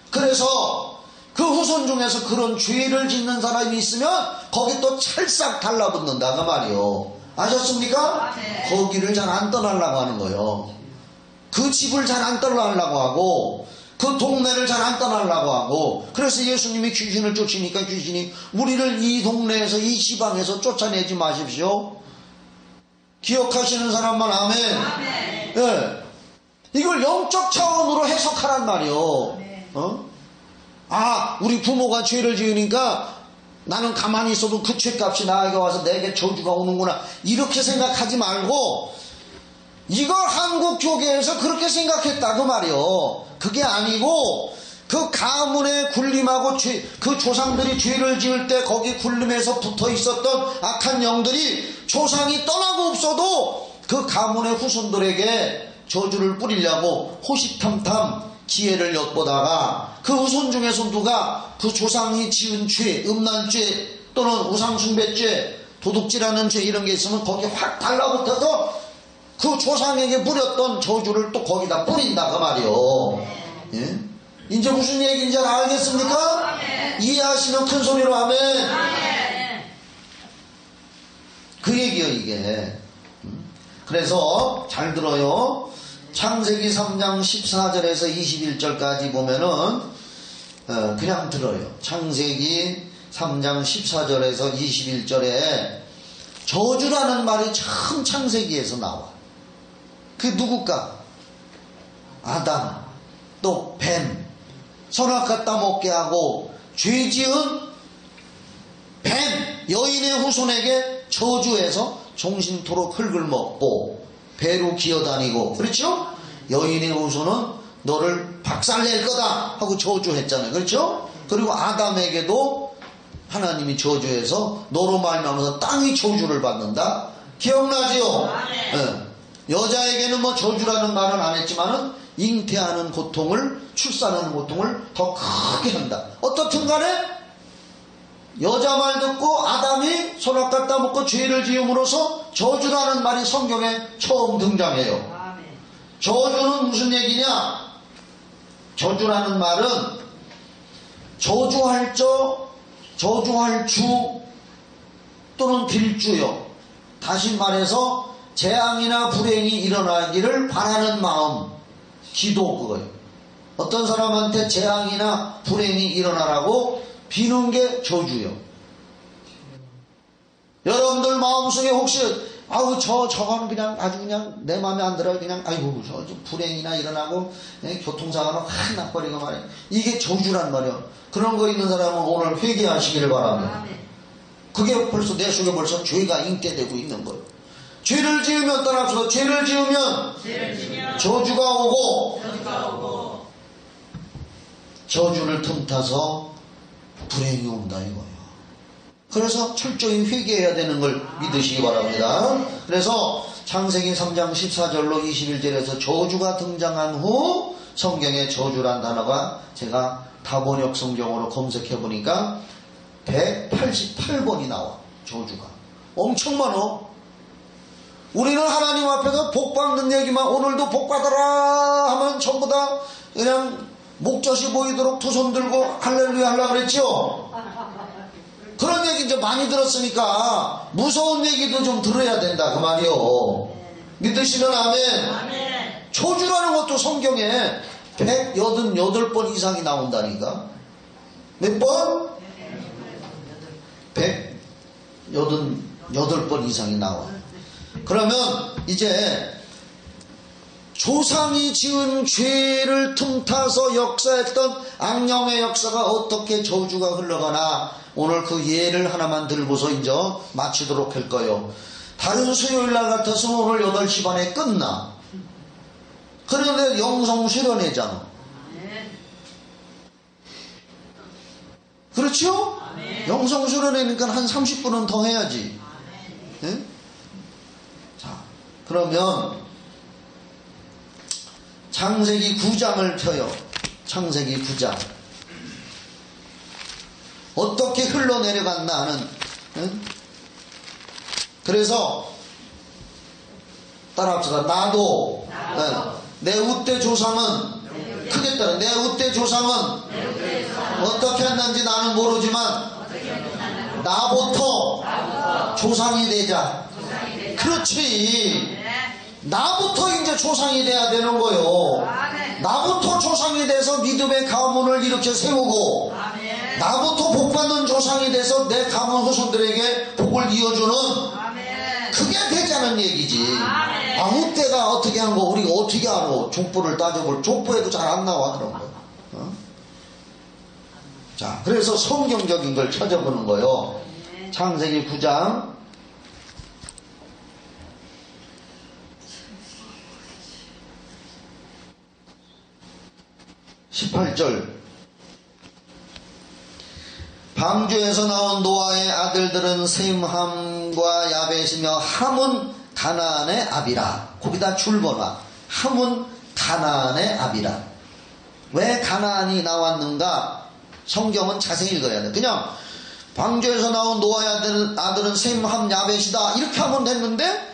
그래서 그 후손 중에서 그런 죄를 짓는 사람이 있으면 거기 또 찰싹 달라붙는다 그 말이요. 아셨습니까? 거기를 잘 안 떠나려고 하는 거예요. 그 집을 잘 안 떠나려고 하고 그 동네를 잘 안 떠나려고 하고. 그래서 예수님이 귀신을 쫓으니까 귀신이 우리를 이 동네에서 이 지방에서 쫓아내지 마십시오. 기억하시는 사람만 아멘. 아멘. 네. 이걸 영적 차원으로 해석하란 말이요. 우리 부모가 죄를 지으니까 나는 가만히 있어도 그 죄값이 나에게 와서 내게 저주가 오는구나 이렇게 생각하지 말고 이걸 한국 교계에서 그렇게 생각했다 그 말이요. 그게 아니고 그 가문의 굴림하고 그 조상들이 죄를 지을 때 거기 굴림에서 붙어 있었던 악한 영들이 조상이 떠나고 없어도 그 가문의 후손들에게 저주를 뿌리려고 호시탐탐 기회를 엿보다가 그 후손 중에서 누가 그 조상이 지은 죄, 음란죄 또는 우상숭배죄, 도둑질하는 죄 이런 게 있으면 거기 확 달라붙어서 그 조상에게 뿌렸던 저주를 또 거기다 뿌린다 그 말이요. 예? 이제 무슨 얘기인지 알겠습니까? 이해하시면 큰 소리로 하면 그 얘기요 이게. 그래서 잘 들어요. 창세기 3장 14절에서 21절까지 보면은 그냥 들어요. 창세기 3장 14절에서 21절에 저주라는 말이 참 창세기에서 나와. 그게 누굴까? 아담, 또 뱀, 선악 따먹게 하고 죄 지은 뱀, 여인의 후손에게 저주해서 종신토록 흙을 먹고 배로 기어다니고, 그렇죠? 여인의 후손은 너를 박살낼 거다 하고 저주했잖아요. 그렇죠? 그리고 아담에게도 하나님이 저주해서 너로 말미암아서 땅이 저주를 받는다. 기억나지요? 네. 여자에게는 뭐 저주라는 말은 안 했지만은 잉태하는 고통을, 출산하는 고통을 더 크게 한다. 어떻든 간에 여자 말 듣고 아담이 손악 갖다 먹고 죄를 지음으로써 저주라는 말이 성경에 처음 등장해요. 저주는 무슨 얘기냐? 저주라는 말은 저주할 주 또는 빌주요. 다시 말해서 재앙이나 불행이 일어나기를 바라는 마음, 기도 그거예요. 어떤 사람한테 재앙이나 불행이 일어나라고 비는 게 저주요. 여러분들 마음속에 혹시 아우 저건 그냥 아주 그냥 내 마음에 안 들어요. 그냥 아이고 저 불행이나 일어나고 교통사고나 확 나버리고 말이야. 이게 저주란 말이야. 그런 거 있는 사람은 오늘 회개하시기를 바랍니다. 그게 벌써 내 속에 벌써 죄가 잉태되고 있는 거예요. 죄를 지으면 떠나서 죄를 지으면 저주가 오고 저주를 틈타서 불행이 온다 이거예요. 그래서 철저히 회개해야 되는 걸 믿으시기 바랍니다. 그래서 창세기 3장 14절로 21절에서 저주가 등장한 후 성경에 저주란 단어가 제가 다번역 성경으로 검색해 보니까 188번이 나와. 저주가 엄청 많어. 우리는 하나님 앞에서 복 받는 얘기만, 오늘도 복 받아라 하면 전부 다 그냥 목젖이 보이도록 두 손 들고 할렐루야 하려고 그랬죠. 그런 얘기 이제 많이 들었으니까 무서운 얘기도 좀 들어야 된다 그 말이요. 믿으시면 아멘. 저주라는 것도 성경에 188번 이상이 나온다니까. 몇 번? 188번 이상이 나와. 그러면 이제 조상이 지은 죄를 틈타서 역사했던 악령의 역사가 어떻게 저주가 흘러가나 오늘 그 예를 하나만 들고서 이제 마치도록 할 거예요. 다른 수요일날 같았으면 오늘 8시 반에 끝나. 그런데 영성 수련회잖아. 그렇죠? 영성 수련회니까 한 30분은 더 해야지. 네? 자, 그러면 창세기 9장을 펴요. 창세기 9장. 어떻게 흘러내려갔나 하는. 그래서 따라합시다. 나도 내 우대 조상은 크게 따라. 내 우대 조상은 어떻게 했는지 나는 모르지만 나부터 조상이 되자. 그렇지. 나부터 이제 조상이 돼야 되는 거요. 나부터 조상이 돼서 믿음의 가문을 이렇게 세우고 나부터 복받는 조상이 돼서 내 가문 후손들에게 복을 이어주는 그게 되자는 얘기지. 아무 때가 어떻게 한 거 우리가 어떻게 알아. 족보를 따져볼 족보에도 잘 안 나와 그런 거. 자, 그래서 성경적인 걸 찾아보는 거요. 창세기 9장 18절 방주에서 나온 노아의 아들들은 셈함과 야벳이며 함은 가나안의 아비라. 거기다 줄거나 함은 가나안의 아비라. 왜 가나안이 나왔는가? 성경은 자세히 읽어야 돼. 그냥 방주에서 나온 노아의 아들은 셈, 함, 야벳이다 이렇게 하면 됐는데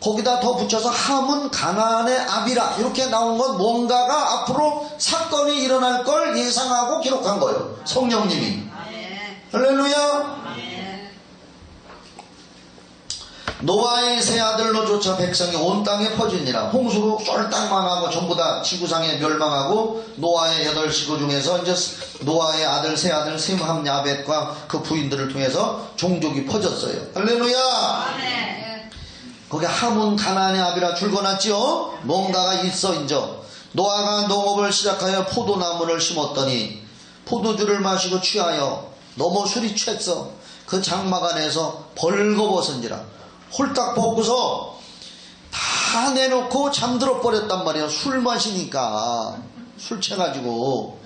거기다 더 붙여서 함은 가나안의 아비라 이렇게 나온 건 뭔가가 앞으로 사건이 일어날 걸 예상하고 기록한 거예요. 성령님이. 할렐루야. 노아의 세 아들로 조차 백성이 온 땅에 퍼지니라. 홍수로 쫄딱 망하고 전부 다 지구상에 멸망하고 노아의 8식구 중에서 이제 노아의 아들 세 아들 셈, 함, 야벳과 그 부인들을 통해서 종족이 퍼졌어요. 할렐루야. 거기 함은 가나안의 아비라 줄거놨죠. 뭔가가 있어. 인정. 노아가 농업을 시작하여 포도나무를 심었더니 포도주를 마시고 취하여 너무 술이 취했어. 그 장막 안에서 벌거벗은지라. 홀딱 벗고서 다 내놓고 잠들어 버렸단 말이야. 술 마시니까. 술 취해가지고.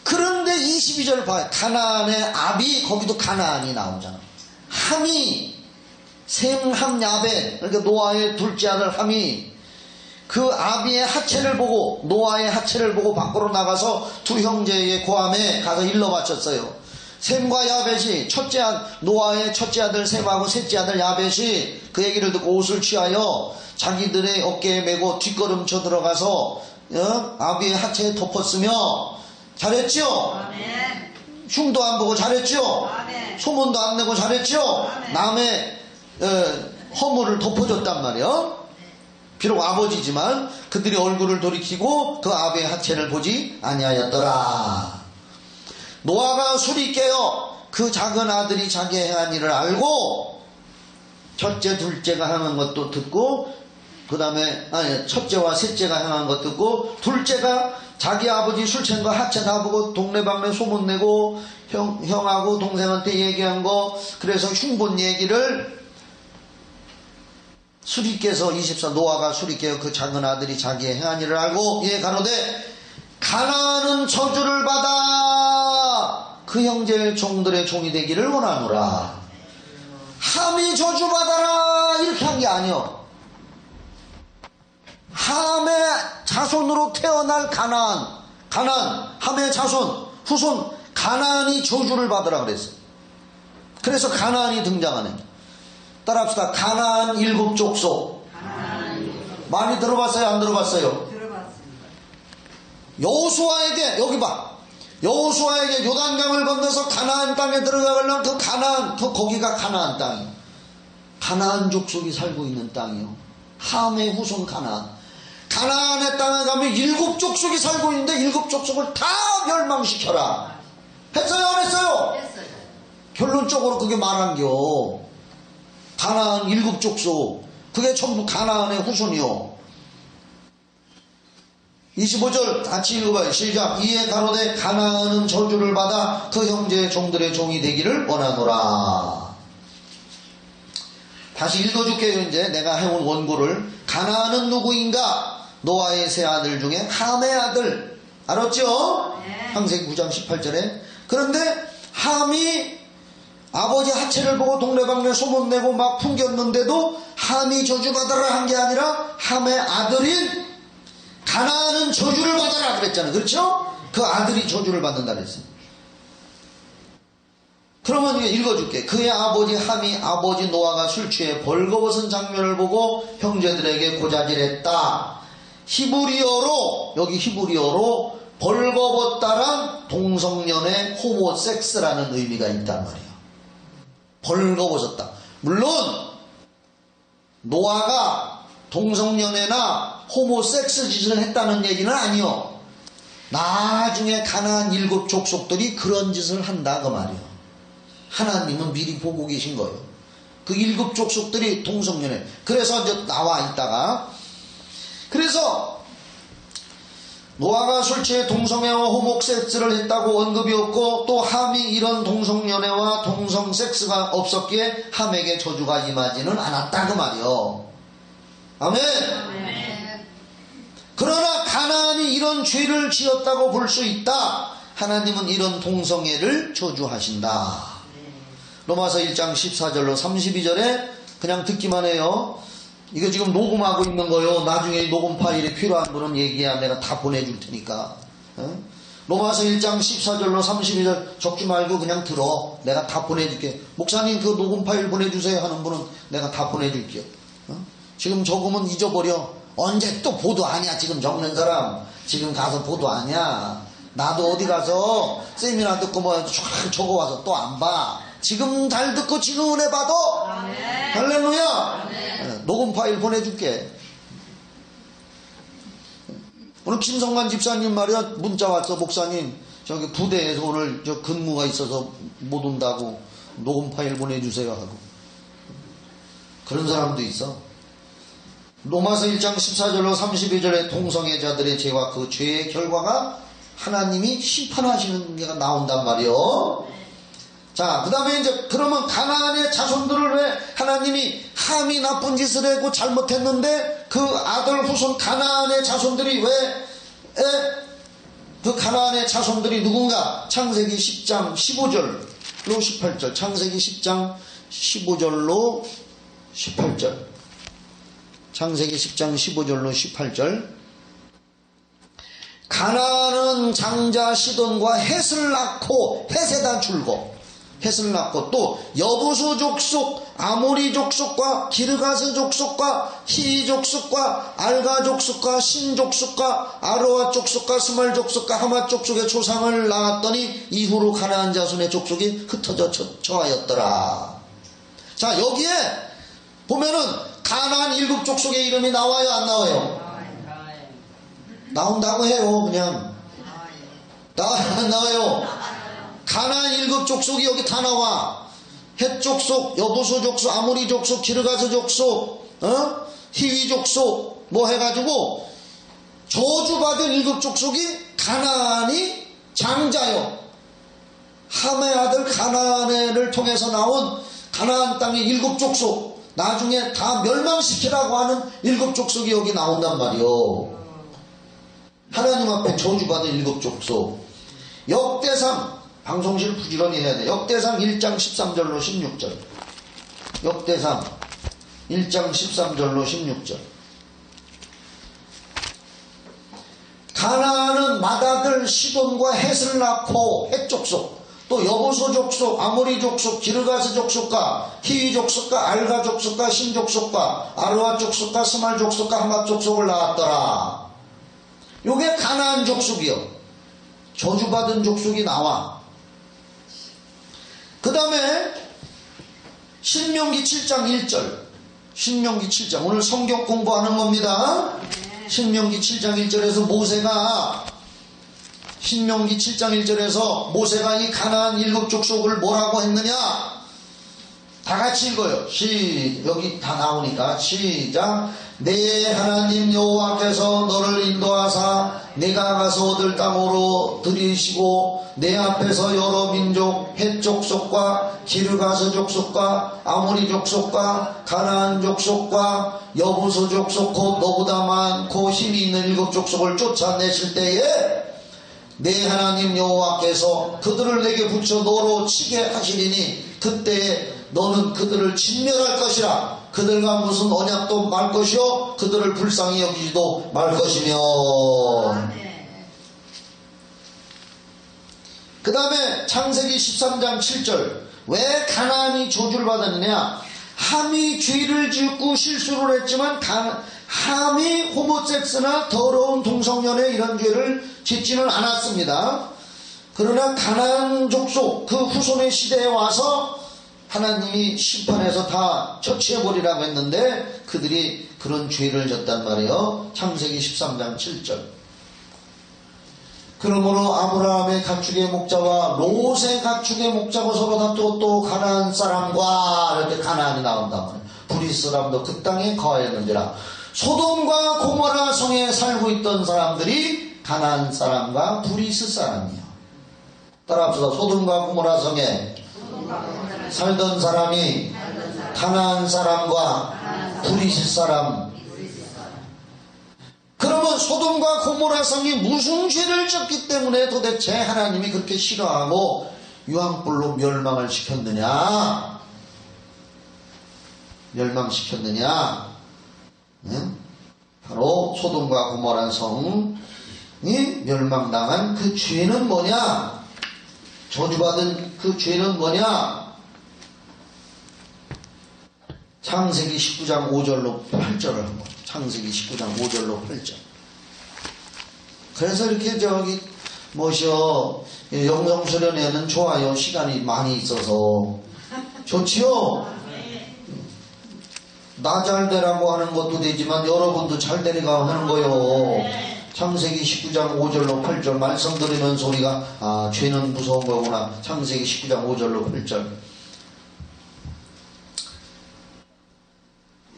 그런데 22절 봐요. 가나안의 아비, 거기도 가나안이 나오잖아. 함이 셈, 함, 야벳, 그러니까 노아의 둘째 아들 함이 그 아비의 하체를 보고 노아의 하체를 보고 밖으로 나가서 두 형제의 고함에 가서 일러 바쳤어요. 셈과 야벳이 노아의 첫째 아들 셈하고 셋째 아들 야벳이 그 얘기를 듣고 옷을 취하여 자기들의 어깨에 메고 뒷걸음쳐 들어가서 아비의 하체에 덮었으며 잘했죠? 흉도 안 보고 잘했죠? 소문도 안 내고 잘했죠? 남의 허물을 덮어줬단 말이야. 비록 아버지지만 그들이 얼굴을 돌이키고 그 아비의 하체를 보지 아니하였더라. 노아가 술이 깨어 그 작은 아들이 자기 행한 일을 알고 첫째 둘째가 행한 것도 듣고 그 다음에 첫째와 셋째가 행한 것 듣고 둘째가 자기 아버지 술 취한 거 하체 다 보고 동네방네 소문내고 형하고 동생한테 얘기한 거 그래서 흉본 얘기를 술이 깨서 24 노아가 술이 깨어 그 작은 아들이 자기의 행한 일을 알고 이에 가로되 가나안은 저주를 받아 그 형제 종들의 종이 되기를 원하노라. 함이 저주받아라 이렇게 한 게 아니요. 함의 자손으로 태어날 가나안 함의 자손 후손 가나안이 저주를 받으라 그랬어요. 그래서 가나안이 등장하네. 따라합시다. 가나안 7족속. 많이 들어봤어요? 안 들어봤어요? 들어봤습니다. 여호수아에게 여기 봐. 여호수아에게 요단강을 건너서 가나안 땅에 들어가려면 그 가나안 거기가 가나안 땅이에요. 가나안 족속이 살고 있는 땅이요. 함의 후손 가나안의 땅에 가면 7족속이 살고 있는데 7족속을 다 멸망시켜라. 했어요? 안 했어요? 했어요. 결론적으로 그게 말한겨. 가나안 7족속 그게 전부 가나안의 후손이요. 25절 같이 읽어봐요. 시작. 이에 가로되 가나안은 저주를 받아 그 형제의 종들의 종이 되기를 원하노라. 다시 읽어줄게요. 이제 내가 해온 원고를. 가나안은 누구인가? 노아의 세 아들 중에 함의 아들. 알았죠? 네. 창세기 9장 18절에. 그런데 함이 아버지 하체를 보고 동네방네 소문내고 막 풍겼는데도 함이 저주받아라 한 게 아니라 함의 아들인 가나안은 저주를 받아라 그랬잖아요. 그렇죠? 그 아들이 저주를 받는다 그랬어요. 그러면 이게 읽어줄게. 그의 아버지 함이 아버지 노아가 술 취해 벌거벗은 장면을 보고 형제들에게 고자질했다. 히브리어로 여기 히브리어로 벌거벗다란 동성연의 호모섹스라는 의미가 있단 말이에요. 벌거벗었다. 물론 노아가 동성연애나 호모섹스 짓을 했다는 얘기는 아니요. 나중에 가나안 7족속들이 그런 짓을 한다 그 말이에요. 하나님은 미리 보고 계신 거예요. 그 7족속들이 동성연애. 그래서 이제 나와 있다가 그래서 노아가 술 취해 동성애와 호모섹스를 했다고 언급이 없고 또 함이 이런 동성연애와 동성섹스가 없었기에 함에게 저주가 임하지는 않았다 그 말이요. 아멘. 네. 그러나 가나안이 이런 죄를 지었다고 볼 수 있다. 하나님은 이런 동성애를 저주하신다. 로마서 1장 14절로 32절에 그냥 듣기만 해요. 이거 지금 녹음하고 있는 거요. 나중에 녹음 파일이 필요한 분은 얘기야. 내가 다 보내줄 테니까. 로마서 1장 14절로 32절 적지 말고 그냥 들어. 내가 다 보내줄게. 목사님 그 녹음 파일 보내주세요 하는 분은 내가 다 보내줄게요. 지금 적으면 잊어버려. 언제 또 보도하냐 지금 적는 사람. 지금 가서 보도하냐. 나도 어디 가서 세미나 듣고 뭐 쫙 적어와서 또 안 봐. 지금 잘 듣고 지금 은혜 받아. 할렐루야. 녹음 파일 보내줄게. 오늘 김성관 집사님 말이야 문자 왔어. 목사님 저기 부대에서 오늘 저 근무가 있어서 못 온다고 녹음 파일 보내주세요 하고. 그런 사람도 있어. 로마서 1장 14절로 32절에 동성애자들의 죄와 그 죄의 결과가 하나님이 심판하시는 게 나온단 말이요. 자, 그 다음에 이제 그러면 가나안의 자손들을 왜 하나님이 함이 나쁜 짓을 했고 잘못했는데 그 아들 후손 가나안의 자손들이 왜 그 가나안의 자손들이 누군가? 창세기 10장 15절로 18절. 창세기 10장 15절로 18절. 창세기 10장 15절로 18절. 가나안은 장자 시돈과 헷을 낳고 헷에다 줄고 헷을 낳고 또 여부수 족속 아모리 족속과 기르가스 족속과 히위 족속과 알가 족속과 신 족속과 아로아 족속과 스말 족속과 하마 족속의 조상을 낳았더니 이후로 가나안 자손의 족속이 흩어져 처하였더라. 자, 여기에 보면은 가나안 일곱 족속의 이름이 나와요 안 나와요? 나온다고 해요. 그냥 안 나와요. 가나안 일곱 족속이 여기 다 나와. 헷 족속, 여부수 족속, 아모리 족속, 기르가스 족속, 히위 족속 뭐 해가지고 저주받은 일곱 족속이 가나안이 장자요. 함의 아들 가나안을 통해서 나온 가나안 땅의 일곱 족속, 나중에 다 멸망시키라고 하는 일곱 족속이 여기 나온단 말이요. 하나님 앞에 저주받은 일곱 족속. 역대상, 방송실 부지런히 해야 돼. 역대상 1장 13절로 16절. 역대상 1장 13절로 16절. 가나안은 맏아들 시돈과 헷을 낳고 헷 족속, 또 여부수 족속, 아모리 족속, 기르가스 족속과 히위 족속과 알가 족속과 신 족속과 아르와 족속과 스말 족속과 하마 족속을 낳았더라. 요게 가나안 족속이요. 저주받은 족속이 나와. 그 다음에 신명기 7장 1절. 신명기 7장. 오늘 성경 공부하는 겁니다. 신명기 7장 1절에서 모세가 신명기 7장 1절에서 모세가 이 가나안 일곱 족속을 뭐라고 했느냐? 다 같이 읽어요. 여기 다 나오니까 시작. 내 하나님 여호와께서 너를 인도하사 내가 가서 얻을 땅으로 들이시고 내 앞에서 여러 민족 헷 족속과 기르가스 족속과 아모리 족속과 가나안 족속과 여부수 족속 곧 너보다 많고 힘이 있는 일곱 족속을 쫓아내실 때에 내 하나님 여호와께서 그들을 내게 붙여 너로 치게 하시리니 그때에 너는 그들을 진멸할 것이라. 그들과 무슨 언약도 말 것이요 그들을 불쌍히 여기지도 말 것이며. 그 다음에 창세기 13장 7절. 왜 가나안이 저주를 받았느냐? 함이 죄를 짓고 실수를 했지만 함이 호모섹스나 더러운 동성연애 이런 죄를 짓지는 않았습니다. 그러나 가나안 족속 그 후손의 시대에 와서 하나님이 심판해서 다 처치해버리라고 했는데 그들이 그런 죄를 졌단 말이에요. 창세기 13장 7절. 그러므로 아브라함의 가축의 목자와 롯의 가축의 목자가 서로 다투고 또 가나안 사람과 이렇게 가나안이 나온단 말이에요. 브리스 사람도 그 땅에 거하였는지라. 소돔과 고모라 성에 살고 있던 사람들이 가나안 사람과 브리스 사람이에요. 따라합시다. 소돔과 고모라 성에 살던 사람이 가나안 사람과 브리스 사람. 그러면 그러면 소돔과 고모라 성이 무슨 죄를 졌기 때문에 도대체 하나님이 그렇게 싫어하고 유황불로 멸망을 시켰느냐? 멸망시켰느냐? 응? 바로 소돔과 고모라 성이 멸망당한 그 죄는 뭐냐? 저주받은 그 죄는 뭐냐? 창세기 19장 5절로 8절을 한 거예요. 창세기 19장 5절로 8절. 그래서 이렇게 영성수련회는 좋아요. 시간이 많이 있어서. 좋지요? 나 잘 되라고 하는 것도 되지만 여러분도 잘 되리가 하는 거요. 창세기 19장 5절로 8절 말씀 들으면서 우리가 죄는 무서운 거구나. 창세기 19장 5절로 8절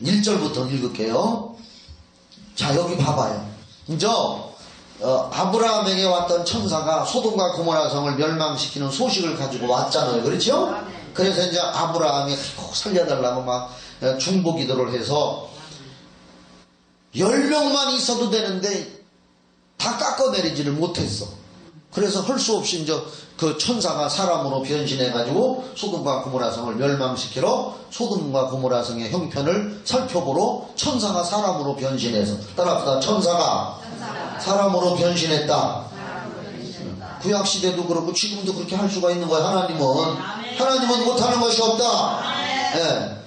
1절부터 읽을게요. 자, 여기 봐봐요. 이제 아브라함에게 왔던 천사가 소돔과 고모라 성을 멸망시키는 소식을 가지고 왔잖아요. 그렇죠? 그래서 이제 아브라함이 살려달라고 막 중보기도를 해서 10명만 있어도 되는데 다 깎아내리지를 못했어. 그래서 할 수 없이 이제 그 천사가 사람으로 변신해가지고 소돔과 고모라 성을 멸망시키러 소돔과 고모라 성의 형편을 살펴보러 천사가 사람으로 변신해서 따라합시다. 천사가 사람으로 변신했다. 구약시대도 그렇고 지금도 그렇게 할 수가 있는 거야. 하나님은 못하는 것이 없다. 예.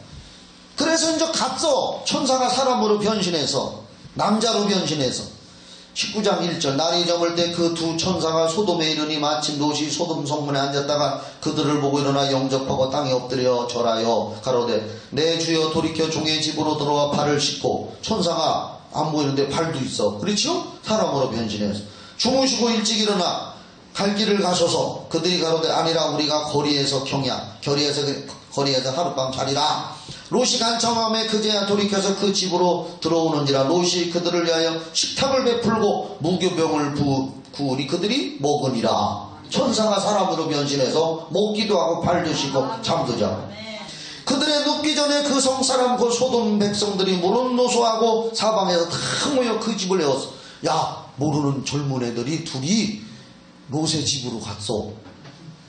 그래서 이제 갔어. 천사가 사람으로 변신해서 남자로 변신해서 19장 1절 날이 저물 때 그 두 천사가 소돔에 이르니 마침 롯이 소돔 성문에 앉았다가 그들을 보고 일어나 영접하고 땅에 엎드려 절하여 가로되 내 주여 돌이켜 종의 집으로 들어와 발을 씻고 결사가 안 보이는데 발도 있어. 그렇죠? 사람으로 변신해서 주무시고 일찍 일어나 갈 길을 가셔서 그들이 가로되 아니라 우리가 거리에서 하룻밤 자리라. 롯이 간청함에 그제야 돌이켜서 그 집으로 들어오는지라. 롯이 그들을 위하여 식탁을 베풀고 무교병을 구우니 그들이 먹으니라. 천사가 사람으로 변신해서 먹기도 하고 발도 씻고 잠도 자고. 그들의 눕기 전에 그 성사람 그 소돔 백성들이 물은 노소하고 사방에서 다 모여 그 집을 내었어. 야, 모르는 젊은 애들이 둘이 롯의 집으로 갔어.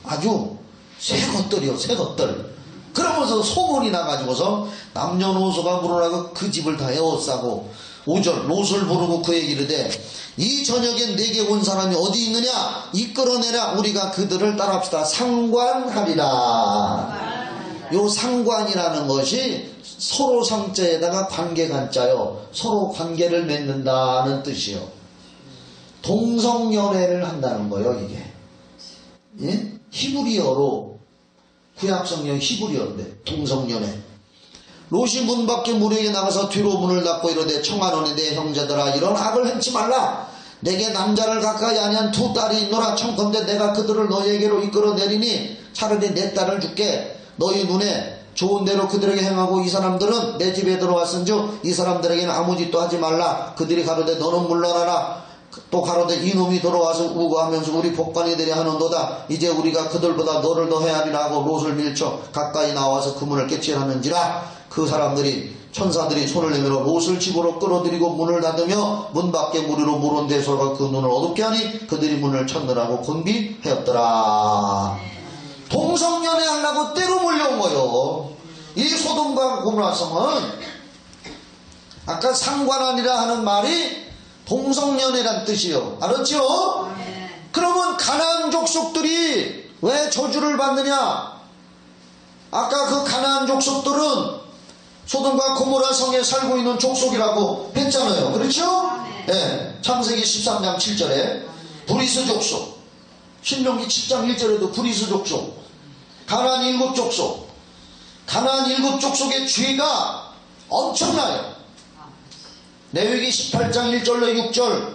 아주 새 것들이요, 새 것들. 그러면서 소문이 나가지고서 남녀노소가 물어나고 그 집을 다 에워싸고 5절 롯을 부르고 그에게 이르되 이 저녁엔 내게 온 사람이 어디 있느냐 이끌어내라. 우리가 그들을 따라합시다. 상관하리라. 요 상관이라는 것이 서로 상자에다가 관계간자요. 서로 관계를 맺는다는 뜻이요. 동성연애를 한다는 거예요. 이게 예? 히브리어로 구약성경 히브리어인데 동성연애. 롯이 문 밖에 문에게 나가서 뒤로 문을 닫고 이르되 청하노니 내 형제들아 이런 악을 행치 말라. 내게 남자를 가까이 아니한 두 딸이 있노라. 청컨대 내가 그들을 너희에게로 이끌어내리니 차라리 내 딸을 줄게. 너희 눈에 좋은 대로 그들에게 행하고 이 사람들은 내 집에 들어왔은즉 이 사람들에게는 아무 짓도 하지 말라. 그들이 가로되 너는 물러나라. 또 가로되 이놈이 들어와서 우고하면서 우리 복관이 되려 하는도다. 이제 우리가 그들보다 너를 더 헤아리라 하고 롯을 밀쳐 가까이 나와서 그 문을 깨치하는지라. 그 사람들이 천사들이 손을 내밀어 롯을 집으로 끌어들이고 문을 닫으며 문 밖에 무리로 물은 대소가 그 눈을 어둡게 하니 그들이 문을 찾느라고 건비하였더라. 동성연애 하려고 때로 몰려온 거요. 이 소돔과 고모라 성은 아까 상관하니라 하는 말이 동성연애란 뜻이요. 알았죠? 그러면 가나안 족속들이 왜 저주를 받느냐? 아까 그 가나안 족속들은 소돔과 고모라 성에 살고 있는 족속이라고 했잖아요. 그렇죠? 네. 창세기 13장 7절에 브리스 족속, 신명기 7장 1절에도 브리스 족속, 가나안 7족속, 가나안 7족속의 죄가 엄청나요. 레위기 18장 1절로 6절,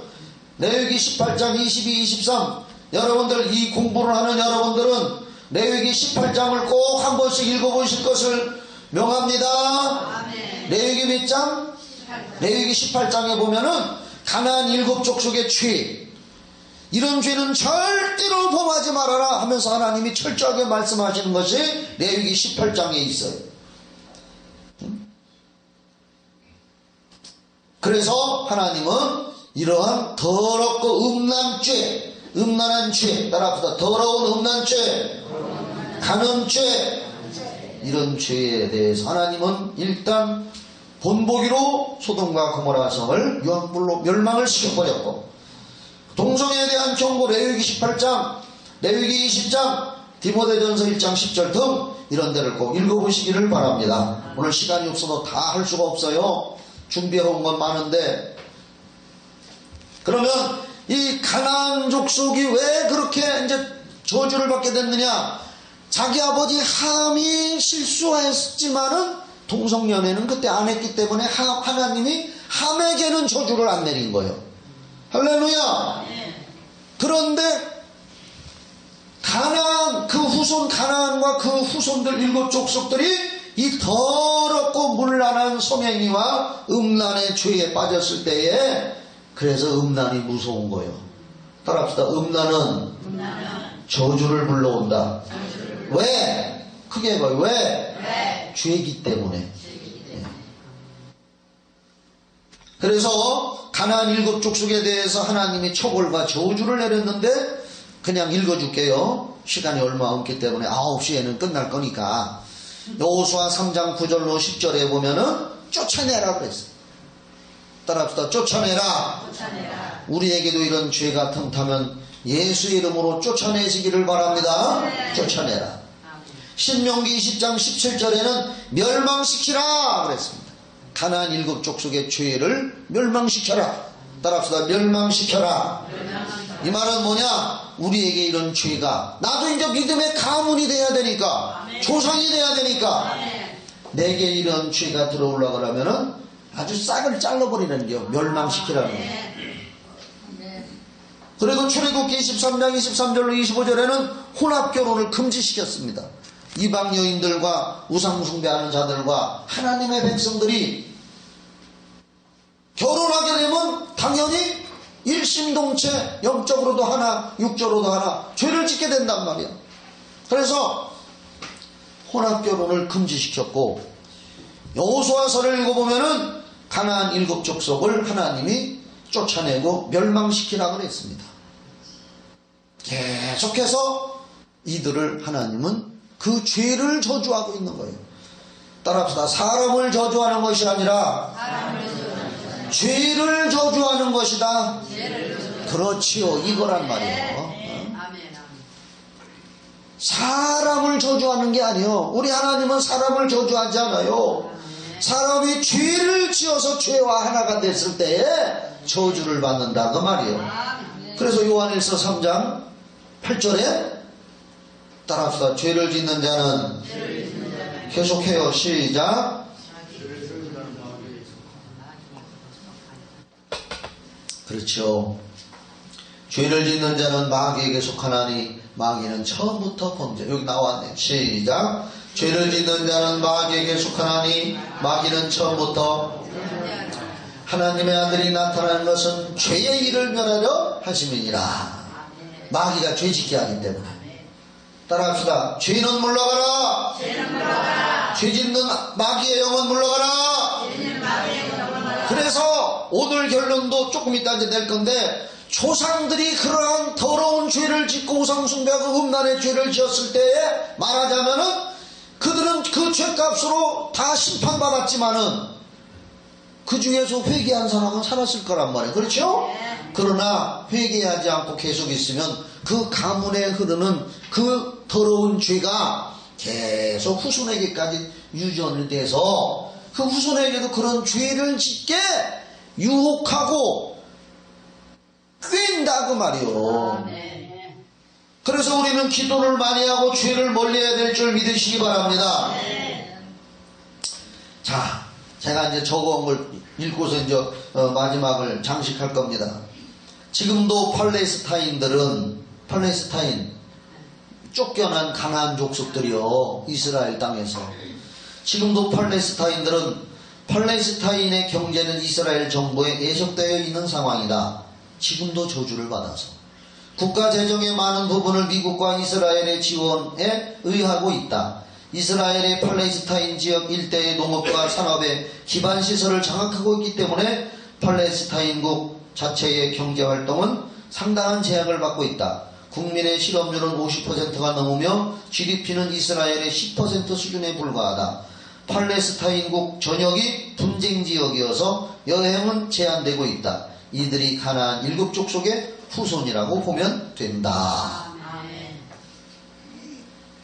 레위기 18장 22, 23. 여러분들 이 공부를 하는 여러분들은 레위기 18장을 꼭 한 번씩 읽어보실 것을 명합니다. 레위기 몇 장? 레위기 18장에 보면은 가나안 7족속의 죄, 이런 죄는 절대로 범하지 말아라 하면서 하나님이 철저하게 말씀하시는 것이 레위기 18장에 있어요. 그래서 하나님은 이러한 더럽고 음란한 죄, 따라합시다. 더러운 음란 죄, 간음죄, 이런 죄에 대해서 하나님은 일단 본보기로 소돔과 고모라 성을 유황불로 멸망을 시켜버렸고, 동성애에 대한 경고 레위기 18장, 레위기 20장, 디모데전서 1장 10절 등 이런 데를 꼭 읽어보시기를 바랍니다. 오늘 시간이 없어서 다 할 수가 없어요. 준비해온 건 많은데, 그러면 이 가나안 족속이 왜 그렇게 이제 저주를 받게 됐느냐? 자기 아버지 함이 실수했지만은 동성연애는 그때 안 했기 때문에 하나님이 함에게는 저주를 안 내린 거예요. 할렐루야. 그런데 가나안, 그 후손 가나안과 그 후손들 7 족속들이 이 더럽고 문란한 성행위와 음란의 죄에 빠졌을 때에, 그래서 음란이 무서운 거예요. 따라합시다. 음란은 저주를 불러온다. 왜? 크게 해봐요. 왜? 죄이기 때문에. 그래서 가나안 7 족속에 대해서 하나님이 처벌과 저주를 내렸는데, 그냥 읽어줄게요. 시간이 얼마 없기 때문에 9시에는 끝날 거니까. 여호수아 3장 9절로 10절에 보면은 쫓아내라 그랬어요. 따라합시다. 쫓아내라. 우리에게도 이런 죄가 틈타면 예수의 이름으로 쫓아내시기를 바랍니다. 쫓아내라. 신명기 20장 17절에는 멸망시키라 그랬습니다. 가나안 7 족속의 죄를 멸망시켜라. 따라합시다. 멸망시켜라. 이 말은 뭐냐? 우리에게 이런 죄가, 나도 이제 믿음의 가문이 돼야 되니까, 조상이 돼야 되니까, 내게 이런 죄가 들어오려고 하면은 아주 싹을 잘라버리는 게 멸망시키라는 거예요. 그리고 출애굽기 23장 23절로 25절에는 혼합결혼을 금지시켰습니다. 이방 여인들과 우상숭배하는 자들과 하나님의 백성들이 결혼하게 되면 당연히 일심동체, 영적으로도 하나, 육적으로도 하나, 죄를 짓게 된단 말이야. 그래서 혼합결혼을 금지시켰고, 여호수아서를 읽어보면은 가나안 7 족속을 하나님이 쫓아내고 멸망시키라고 했습니다. 계속해서 이들을 하나님은 그 죄를 저주하고 있는 거예요. 따라합시다. 사람을 저주하는 것이 아니라 죄를 저주하는 것이다. 그렇지요. 이거란 말이에요. 사람을 저주하는 게 아니요. 우리 하나님은 사람을 저주하지 않아요. 사람이 죄를 지어서 죄와 하나가 됐을 때에 저주를 받는다 그 말이에요. 그래서 요한일서 3장 8절에 따라합시다. 죄를 짓는 자는 계속해요. 시작. 그렇죠. 죄를 짓는 자는 마귀에게 속하나니 마귀는 처음부터 범죄. 여기 나왔네. 시작. 죄를 짓는 자는 마귀에게 속하나니 마귀는 처음부터 하나님의 아들이 나타나는 것은 죄의 일을 멸하려 하심이니라. 마귀가 죄 짓게 하기 때문에. 따라합시다. 죄는 물러가라. 죄 짓는 마귀의 영은 물러가라. 그래서 오늘 결론도 조금 이따 이제 낼 건데, 조상들이 그러한 더러운 죄를 짓고 우상숭배하고 음란의 죄를 지었을 때에 말하자면은 그들은 그 죄값으로 다 심판받았지만은 그 중에서 회개한 사람은 살았을 거란 말이에요. 그렇죠? 그러나 회개하지 않고 계속 있으면 그 가문에 흐르는 그 더러운 죄가 계속 후손에게까지 유전이 돼서 그 후손에게도 그런 죄를 짓게 유혹하고 꾀인다 그 말이요. 그래서 우리는 기도를 많이 하고 죄를 멀리해야 될 줄 믿으시기 바랍니다. 자, 제가 이제 적어온 걸 읽고서 이제 마지막을 장식할 겁니다. 지금도 팔레스타인 쫓겨난 가나안 족속들이요, 이스라엘 땅에서 지금도 팔레스타인들은 팔레스타인의 경제는 이스라엘 정부에 예속되어 있는 상황이다. 지금도 저주를 받아서 국가 재정의 많은 부분을 미국과 이스라엘의 지원에 의하고 있다. 이스라엘의 팔레스타인 지역 일대의 농업과 산업의 기반 시설을 장악하고 있기 때문에 팔레스타인국 자체의 경제활동은 상당한 제약을 받고 있다. 국민의 실업률은 50%가 넘으며 GDP는 이스라엘의 10% 수준에 불과하다. 팔레스타인국 전역이 분쟁지역이어서 여행은 제한되고 있다. 이들이 가나안 7족 속의 후손이라고 보면 된다.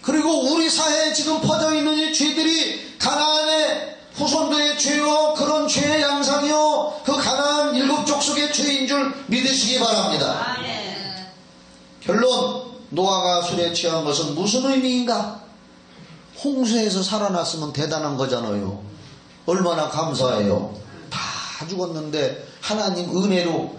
그리고 우리 사회에 지금 퍼져 있는 이 죄들이 가나안의 후손들의 죄요, 그런 죄의 양상이요, 그 가나안 7족 속의 죄인 줄 믿으시기 바랍니다. 결론, 노아가 술에 취한 것은 무슨 의미인가? 홍수에서 살아났으면 대단한 거잖아요. 얼마나 감사해요. 다 죽었는데 하나님 은혜로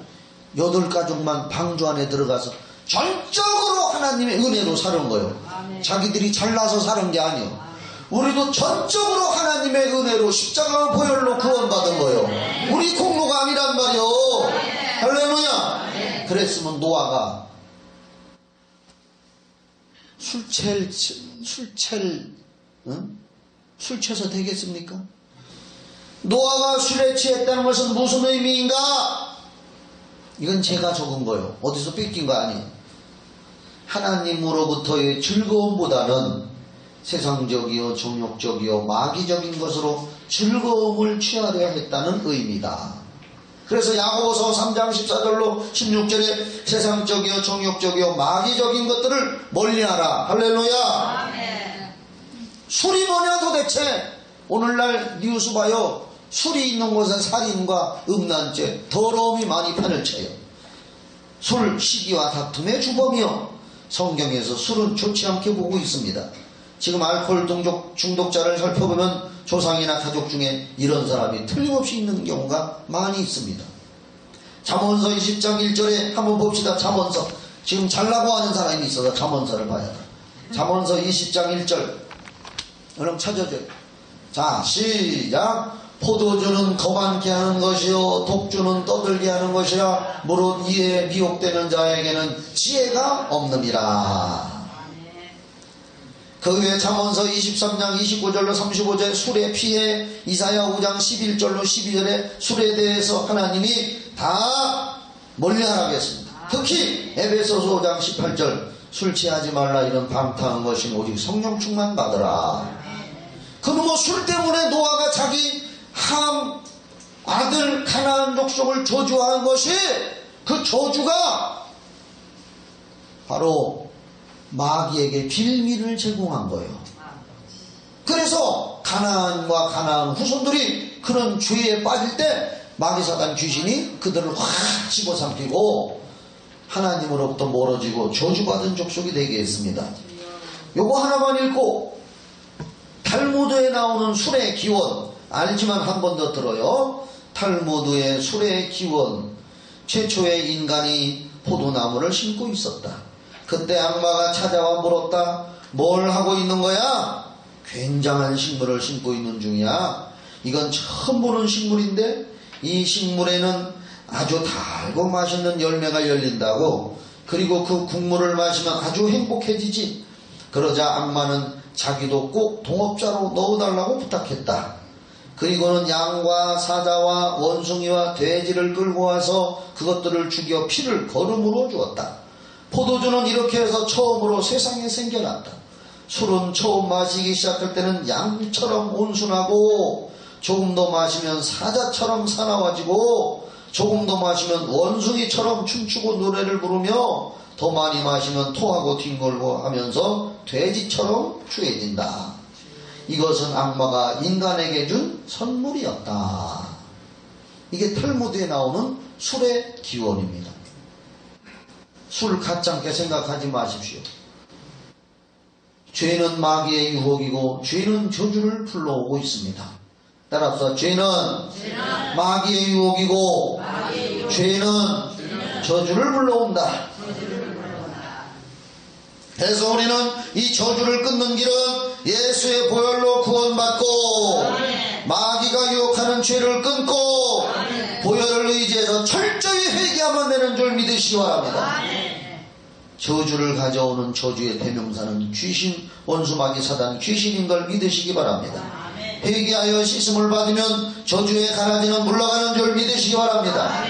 8가족만 방주 안에 들어가서 전적으로 하나님의 은혜로 사는 거예요. 자기들이 잘나서 사는 게 아니에요. 우리도 전적으로 하나님의 은혜로 십자가 보혈로 구원받은 거예요. 우리 공로가 아니란 말이요. 할렐루야. 그랬으면 노아가 술 취해서 되겠습니까? 노아가 술에 취했다는 것은 무슨 의미인가? 이건 제가 적은 거예요. 어디서 뺏긴 거 아니에요. 하나님으로부터의 즐거움보다는 세상적이요, 정욕적이요, 마귀적인 것으로 즐거움을 취하려 했다는 의미다. 그래서 야고보서 3장 14절로 16절에 세상적이요, 정욕적이요, 마귀적인 것들을 멀리하라. 할렐루야. 술이 뭐냐 도대체? 오늘날 뉴스 봐요. 술이 있는 곳은 살인과 음란죄, 더러움이 많이 판을 쳐요. 술, 시기와 다툼의 주범이요. 성경에서 술은 좋지 않게 보고 있습니다. 지금 알코올 중독자를 살펴보면 조상이나 가족 중에 이런 사람이 틀림없이 있는 경우가 많이 있습니다. 잠언서 20장 1절에 한번 봅시다. 잠언서. 지금 잘나고 하는 사람이 있어서 잠언서를 봐야 돼. 잠언서 20장 1절. 여러분 찾아줘요. 자, 시작. 포도주는 거만케 하는 것이요, 독주는 떠들게 하는 것이라. 무릇 이에 미혹되는 자에게는 지혜가 없느니라. 그 외에 잠언서 23장 29절로 35절에 술에 피해, 이사야 5장 11절로 12절에 술에 대해서 하나님이 다 멀리하라고 했습니다. 특히 에베소서 5장 18절 술 취하지 말라, 이런 방탕한 것이 오직 성령 충만 받으라. 그는 뭐 술 때문에 노아가 자기 함 아들 가나안 족속을 저주한 것이, 그 저주가 바로 마귀에게 빌미를 제공한 거예요. 그래서 가나안과 가나안 후손들이 그런 죄에 빠질 때 마귀 사단 귀신이 그들을 확 집어삼키고 하나님으로부터 멀어지고 저주받은 족속이 되게 했습니다. 요거 하나만 읽고 탈무드에 나오는 술의 기원 알지만 한 번 더 들어요. 탈무드의 술의 기원. 최초의 인간이 포도나무를 심고 있었다. 그때 악마가 찾아와 물었다. 뭘 하고 있는 거야? 굉장한 식물을 심고 있는 중이야. 이건 처음 보는 식물인데 이 식물에는 아주 달고 맛있는 열매가 열린다고. 그리고 그 국물을 마시면 아주 행복해지지. 그러자 악마는 자기도 꼭 동업자로 넣어달라고 부탁했다. 그리고는 양과 사자와 원숭이와 돼지를 끌고 와서 그것들을 죽여 피를 거름으로 주었다. 포도주는 이렇게 해서 처음으로 세상에 생겨났다. 술은 처음 마시기 시작할 때는 양처럼 온순하고, 조금 더 마시면 사자처럼 사나워지고, 조금 더 마시면 원숭이처럼 춤추고 노래를 부르며, 더 많이 마시면 토하고 뒹굴고 하면서 돼지처럼 추해진다. 이것은 악마가 인간에게 준 선물이었다. 이게 탈무드에 나오는 술의 기원입니다. 술 가짜게 생각하지 마십시오. 죄는 마귀의 유혹이고 죄는 저주를 불러오고 있습니다. 따라서 죄는 마귀의 유혹이고 죄는 저주를 불러온다. 그래서 우리는 이 저주를 끊는 길은 예수의 보혈로 구원받고, 마귀가 유혹하는 죄를 끊고, 보혈을 의지해서 철저히 회개하면 되는 줄 믿으시기 바랍니다. 저주를 가져오는 저주의 대명사는 귀신, 원수 마귀 사단 귀신인 걸 믿으시기 바랍니다. 회개하여 씻음을 받으면 저주에 가라지는 물러가는 줄 믿으시기 바랍니다.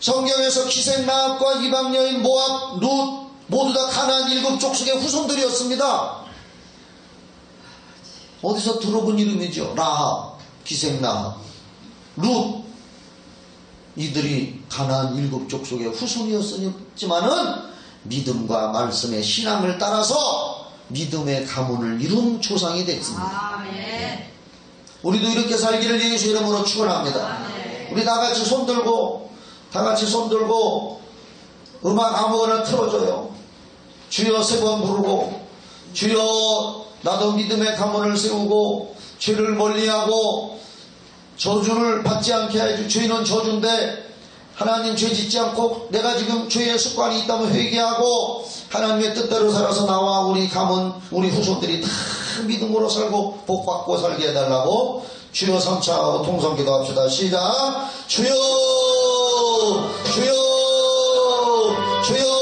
성경에서 기생 라합과 이방 여인 모압, 룻 모두 다 가나안 7 족속의 후손들이었습니다. 어디서 들어본 이름이죠. 라합, 기생 라합, 룻, 이들이 가나안 7 족속의 후손이었지만은 믿음과 말씀의 신앙을 따라서 믿음의 가문을 이룬 조상이 됐습니다. 우리도 이렇게 살기를 예수 이름으로 축원합니다. 우리 다 같이 손들고 음악 아무거나 틀어줘요. 주여 3번 부르고, 주여 나도 믿음의 가문을 세우고 죄를 멀리하고 저주를 받지 않게 해야지. 죄는 저주인데 하나님 죄 짓지 않고 내가 지금 죄의 습관이 있다면 회개하고 하나님의 뜻대로 살아서 나와 우리 가문 우리 후손들이 다 믿음으로 살고 복받고 살게 해달라고 주여 3차 하고 통성기도 합시다. 시작. 주여 주여 주여.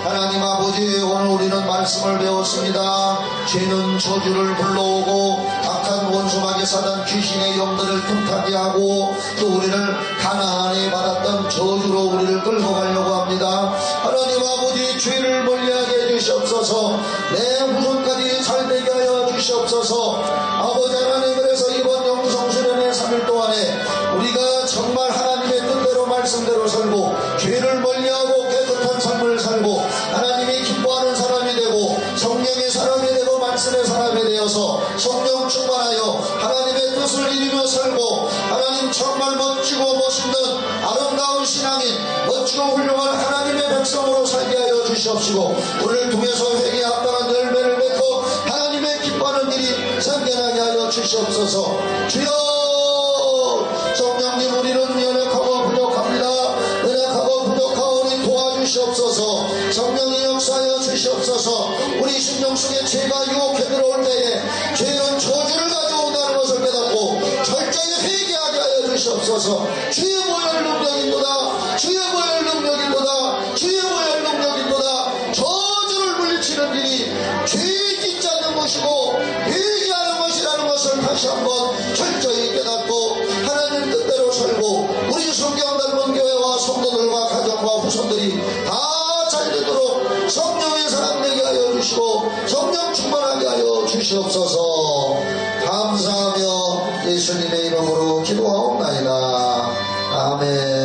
하나님 아버지, 오늘 우리는 말씀을 배웠습니다. 죄는 저주를 불러오고 악한 원수 마귀 사단 귀신의 영들을 틈타게 하고 또 우리를 가나안에 받았던 저주로 우리를 끌고 가려고 합니다. 하나님 아버지, 죄를 멀리하게 해주시옵소서. 내 후손까지 살되게 하여 주시옵소서. 아버지 하나님, 그래서 이번 영성수련의 3일 동안에 우리가 정말 하나님의 뜻대로 말씀대로 살고 죄를 멀리하고 깨끗한 삶을 살고 하나님이 기뻐하는 사람이 되고 성령의 사람이 되고 말씀의 사람이 되어서 성령 충만하여 하나님의 뜻을 이루며 살고 하나님 정말 멋지고 멋있는 아름다운 신앙인 멋지고 훌륭한 하나님의 백성으로 살게 하여 주시옵시고 우리를 통해서 회개에 합당한 열매를 맺고 하나님의 기뻐하는 일이 생겨나게 하여 주시옵소서. 주여, 성령님, 우리는 연약하고 부족합니다. 연약하고 부족하오니 도와주시옵소서. 성령이 역사하여 주시옵소서. 우리 심령 속에 죄가 유혹해 들어올 때에 죄는 저주를 가져온다는 것을 깨닫고 철저히 회개하게 하여 주시옵소서. 주의 보혈 능력이도다. 주의 보혈 능력이도다. 주의 보혈 능력이도다. 저주를 물리치는 일이 죄 짓지 않는 것이고 회개하는 것이라는 것을 다시 한번 철저히 깨닫고 하나님 뜻대로 살고 우리 성경 닮은 교회와 성도들과 가정과 후손들이 다 잘 되도록 성령의 사람 되게 하여 주시고 성령 충만하게 하여 주시옵소서. 감사하며 예수님의 이름으로 기도하옵나이다. 아멘.